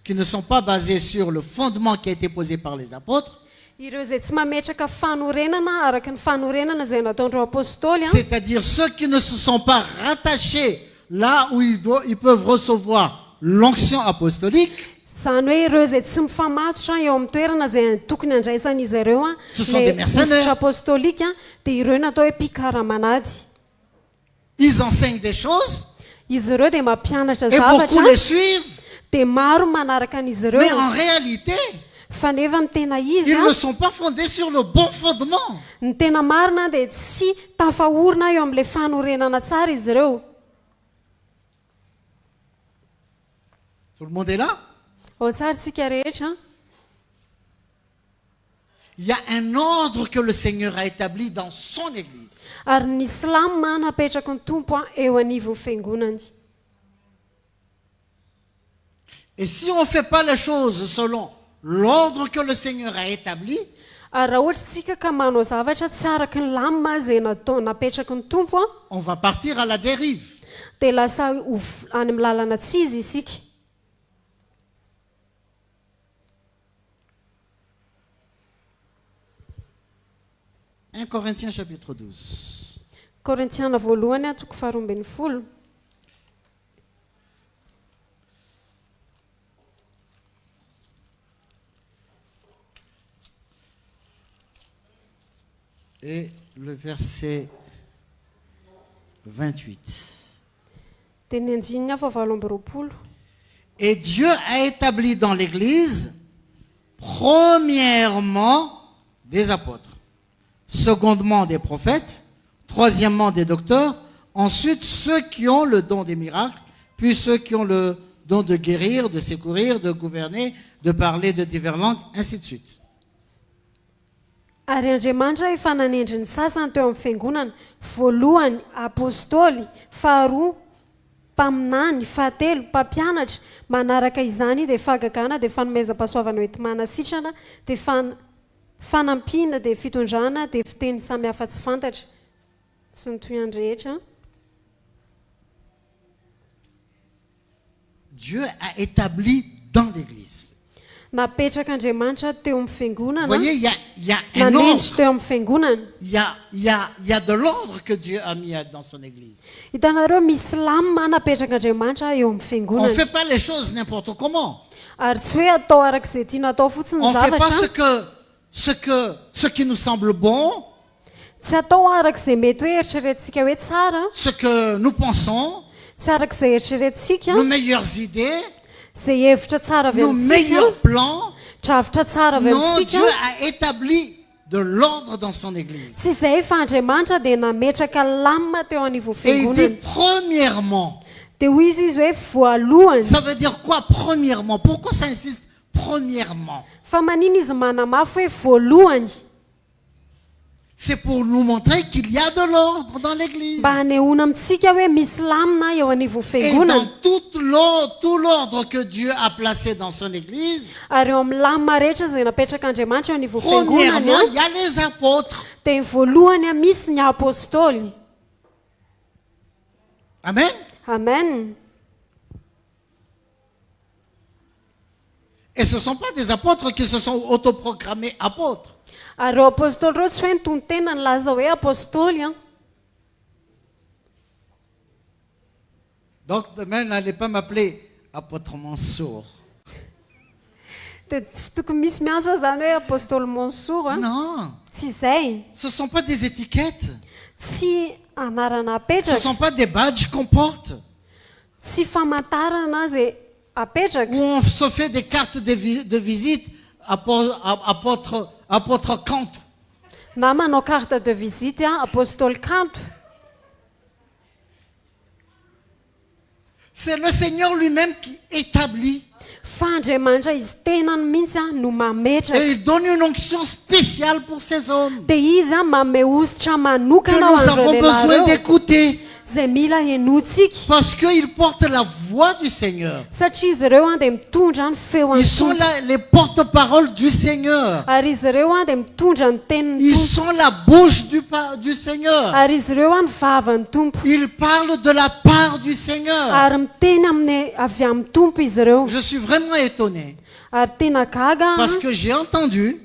qui ne sont pas basées sur le fondement qui a été posé par les apôtres, Ireo izay tsy mametraka fanorenana araka ny fanorenana izay nataondreo apôstôly a, c'est-à-dire ceux qui ne se sont pas rattachés là où ils peuvent recevoir l'onction apostolique, zany hoe ireo izay tsy mifamatotra eo amin'ny toerana izay tokony handraisan'izy ireo a, Ce sont des mercenaires. positra apôstôlika dia ireo natao hoe mpikaramanady. ils enseignent des choses Izy ireo dia mampianatra et beaucoup les zavatra suivent, dia maro manaraka an'izy mais ireo, en réalité, fa nefa ny tena izy ils a, ne sont pas fondés sur le bon fondement. ny tena marina dia tsy tafahorina eo amin'ilay fanorenana tsara izy ireo. Tout le monde est là? Ao tsara tsika rehetra, Il y a un ordre que le Seigneur a établi dans son Église. ary ny Silama napetraka ny tompo a eo anivon'ny fiangonany. Et si on ne fait pas les choses selon l'ordre que le Seigneur a établi, Ary raha ohatra tsika ka manao zavatra tsy araka ny lamina izay napetraka ny tompo a, on va partir à la dérive. dia lasa any amin'ny lalana tsy izy isika. 1 Corinthiens chapitre 12. Korintiana voalohany a toko 12. Et le verset 28. Dia ny andininy a fa 20. Et Dieu a établi dans l'Église, premièrement, des apôtres, secondement, des prophètes, troisièmement, des docteurs, ensuite ceux qui ont le don des miracles, puis ceux qui ont le don de guérir, de secourir, de gouverner, de parler de diverses langues, ainsi de suite. Ary Andriamanitra efa nanendry ny sasany teo amin'ny fiangonana, voalohany apôstôly, faharoa mpaminany, fahatelo mpampianatra, manaraka izany dia fahagagana, dia fanomezam-pahasoavana hoentimana sitrana, dia fanampiana, dia fitondrana, dia fiteny samihafa tsy fantatra. Tsy ny toy andry rehetra. Dieu a établi dans l'Église. Napetraka Andriamanitra teo amin'ny Vous fiangonana, voyez, il y a un nanendry ordre. teo amin'ny fiangonana. Il y a de l'ordre que Dieu a mis dans son Église. Hitanareo misy lamina napetraka Andriamanitra eo amin'ny On ne fiangonana. fait pas les choses n'importe comment. Ary tsy hoe atao arak'izay tiana atao fotsiny On ne fait pas zavatra, ce qui nous semble bon, tsy atao arak'izay mety hoe eritreretintsika hoe tsara, ce que nous pensons, tsy arak'izay eritreretintsika, nos meilleures idées, izay hevitra tsara avy nos amintsika, meilleurs plans. dravitra tsara avy Non, amintsika. Dieu a établi de l'ordre dans son Église. Tsy izay fa Andriamanitra dia nametraka lamina teo anivon'ny Et il dit fiangonana. premièrement. Dia hoy izy hoe voalohany. Ça veut dire quoi premièrement? Pourquoi ça insiste premièrement? Fa manino izy manamafy hoe voalohany? C'est pour nous montrer qu'il y a de l'ordre dans l'Église. Mba hanehoana amintsika hoe misy lamina eo anivon'ny Et dans fiangonana. tout l'ordre que Dieu a placé dans son Église, Ary eo amin'ny lamina rehetra izay napetraka Andriamanitra eo anivon'ny premièrement, fiangonana il y a les apôtres. dia ny voalohany misy ny apôstôly. Amen. Amen. Et ce ne sont pas des apôtres qui se sont autoproclamés apôtres. Ary ireo apôstôly ireo tsy hoe nitony tena ny laza hoe apôstôly a. Donc demain, n'allez pas m'appeler apôtre Mansour. Dia tsy tokony misy miantso fa zany hoe apôstôly Mansour a. Non, Tsy izay. ce ne sont pas des étiquettes. Tsy anarana Ce ne apetraka. sont pas des badges qu'on porte. Tsy famantarana izay apetraka. Où on se fait des cartes de visite apôtre Cantre. Na manao carte de visite a apôstôly kanto. C'est le Seigneur lui-même qui établit. Fa Andriamanitra izy tenany mihitsy a no mametraka. Et il donne une onction spéciale pour ces hommes Dia izy a manome ositra que manokana ho nous avons an'ireo besoin lehilahy ireo d'écouter. zay mila henotsika Parce qu'ils portent la voix du Seigneur. satria izy ireo a dia mitondra ny feo Ils any sont tompo là, les porte-parole du Seigneur. ary izy ireo a dia mitondra ny tenin'ny Ils tompo sont la bouche du Seigneur. ary izy ireo a ny vavan'ny tompo Ils parlent de la part du Seigneur. ary miteny amin'ny avy amin'ny tompo izy ireo Je suis vraiment étonné ary tena gaga parce que j'ai entendu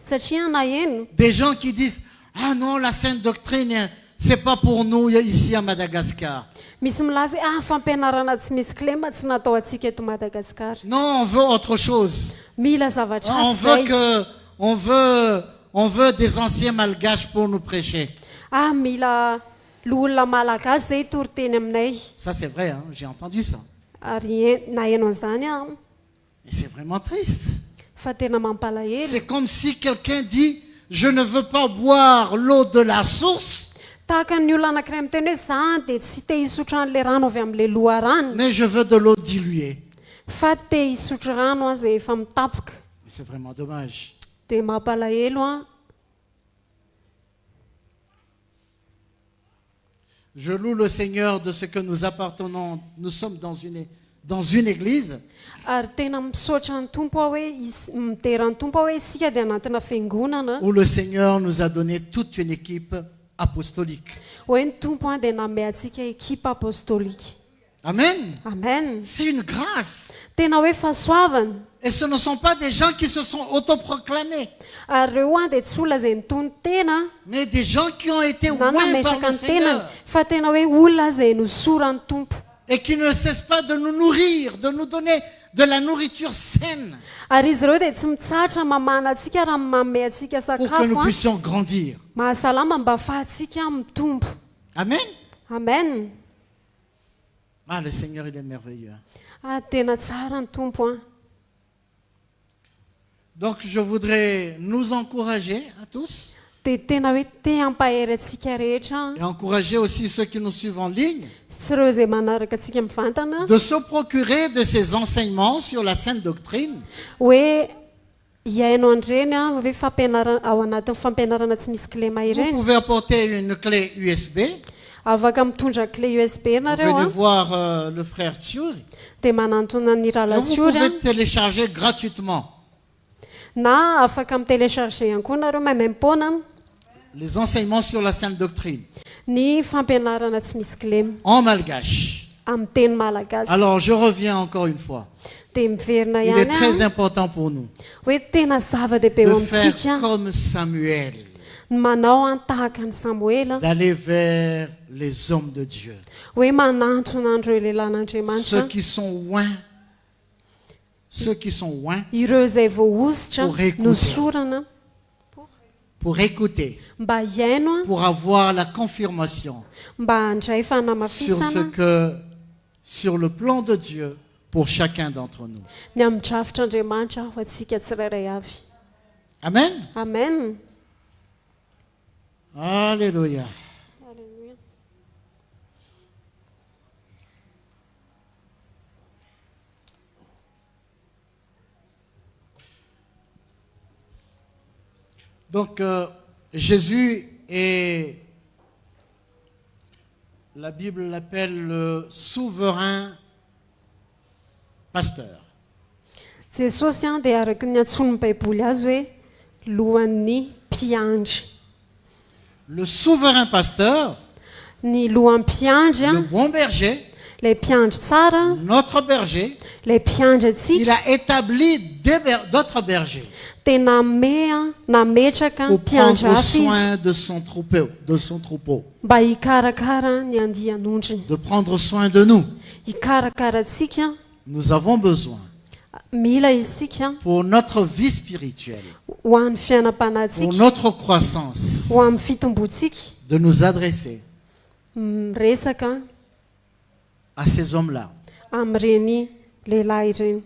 satria naheno des gens qui disent « Ah non, la sainte doctrine, c'est pas pour nous ici à Madagascar. misy milaza hoe fampianarana tsy misy klema tsy natao atsika eto madagasikara Non, on veut autre chose. mila zavatra On hafa veut zay que, on veut des anciens malgaches pour nous prêcher. » mila loolona malagasy zay tory teny aminay Ça c'est vrai, hein, j'ai entendu ça. ary naheno an'izany Et c'est vraiment triste. fa tena mampalahelo C'est comme si quelqu'un dit « Je ne veux pas boire l'eau de la source, tahaka ny olona anankiray miteny hoe za dia tsy te hisotro an'le rano avy amin'le loharano mais je veux de l'eau diluée. fa te hisotro rano a zay efa mitapoka » C'est vraiment dommage. dia mampalahelo Je loue le Seigneur de ce que nous appartenons. Nous sommes dans une église ary tena misaotra ny tompo aho hoe midera ny tompo aho hoe isika dia anatina fiangonana où le Seigneur nous a donné toute une équipe apostolique. hoe ny tompo a dia name antsika ekipa apostolika Amen. amen C'est une grâce. tena hoe fahasoavana Et ce ne sont pas des gens qui se sont autoproclamés, ary reo a dia tsy olona zay nitony tena mais des gens qui ont été na oints par nametraka le ny tenany Seigneur fa tena hoe olona zay nosorany tompo et qui ne cessent pas de nous nourrir, de nous donner de la nourriture saine ary izy ireo dia tsy mitsatra mamana antsika raha manome antsika pour que nous sakafo puissions grandir. mahasalama mba ahafahantsika mitombo Amen. amen Ah, le Seigneur, il est merveilleux. tena tsara ny tompo Donc, je voudrais nous encourager à tous dia tena hoe te hampahery atsika rehetra et encourager aussi ceux qui nous suivent en ligne sy ireo izay manaraka atsika mivantana de se procurer de ces enseignements sur la sainte doctrine hoe hiaino andreny hoe ao anatin'ny fampianarana tsy misy clema Vous ireny pouvez apporter une clé USB. afaka mitondra clé USB Vous nareo venez voir le frère Thiori. dia manantona ny Et vous ralatsiori pouvez télécharger gratuitement na afaka mitelecharge ihany koa nareo maimaimpona les enseignements sur la sainte doctrine ny fampianarana tsy misy clema en malgache. amin'ny teny malagasy Alors, je reviens encore une fois. dia miverina Il est ihany très important pour nous hoe tena zava-dehibe eo de faire amintsika comme Samuel, ny manao tahaka ny samoela d'aller vers les hommes de Dieu, hoe manantona andreo lehilahy ceux n'andriamanitra qui sont oints ireo izay voahositra Pour écouter. nosorana pour écouter, mba hiaino pour avoir la confirmation mba handray fanamafisana sur le plan de Dieu pour chacun d'entre nous. ny amin'ny drafitr'andriamanitra ho antsika tsirairay avy Amen. amen Alléluia. Donc, Jésus est, la Bible l'appelle le souverain pasteur. jesosy dia araky ny antson'ny baiboly azy hoe lohan'ny mpiandry Le souverain pasteur, ny lohan'ny mpiandry le bon berger, lay mpiandry tsara notre berger, lay mpiandry il atsika a établi d'autres bergers tena nametraka pour mpiandry prendre hafa izy soin de son troupeau, mba hikarakara ny andian'ondriny de prendre soin de nous. hikarakara atsika Nous avons besoin, mila isika pour notre vie spirituelle, ho an'ny pour fianam-panatsika notre croissance, ho amin'ny fitombotsika de nous adresser miresaka à ces hommes-là. amin'ireny lehilahy ireny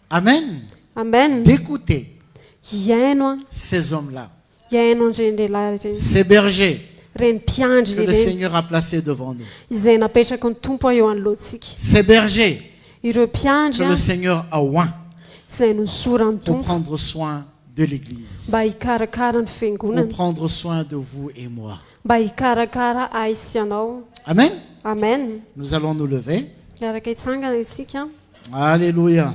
Amen. amen D'écouter hiaino ces hommes-là, hiaino an'ireny lehilahy ireny ces bergers reny mpiandry que le ireny Seigneur a placés devant nous, izay napetraka ny tompo eo anoloantsika ces bergers ireo mpiandry que le Seigneur a oints izay nosorany pour tompo prendre soin de l'Église, mba hikarakara ny pour fiangonana prendre soin de vous et moi. mba hikarakara aisy ianao. Amen. Amen. Nous allons nous lever. Miaraka hitsangana isika. Alléluia.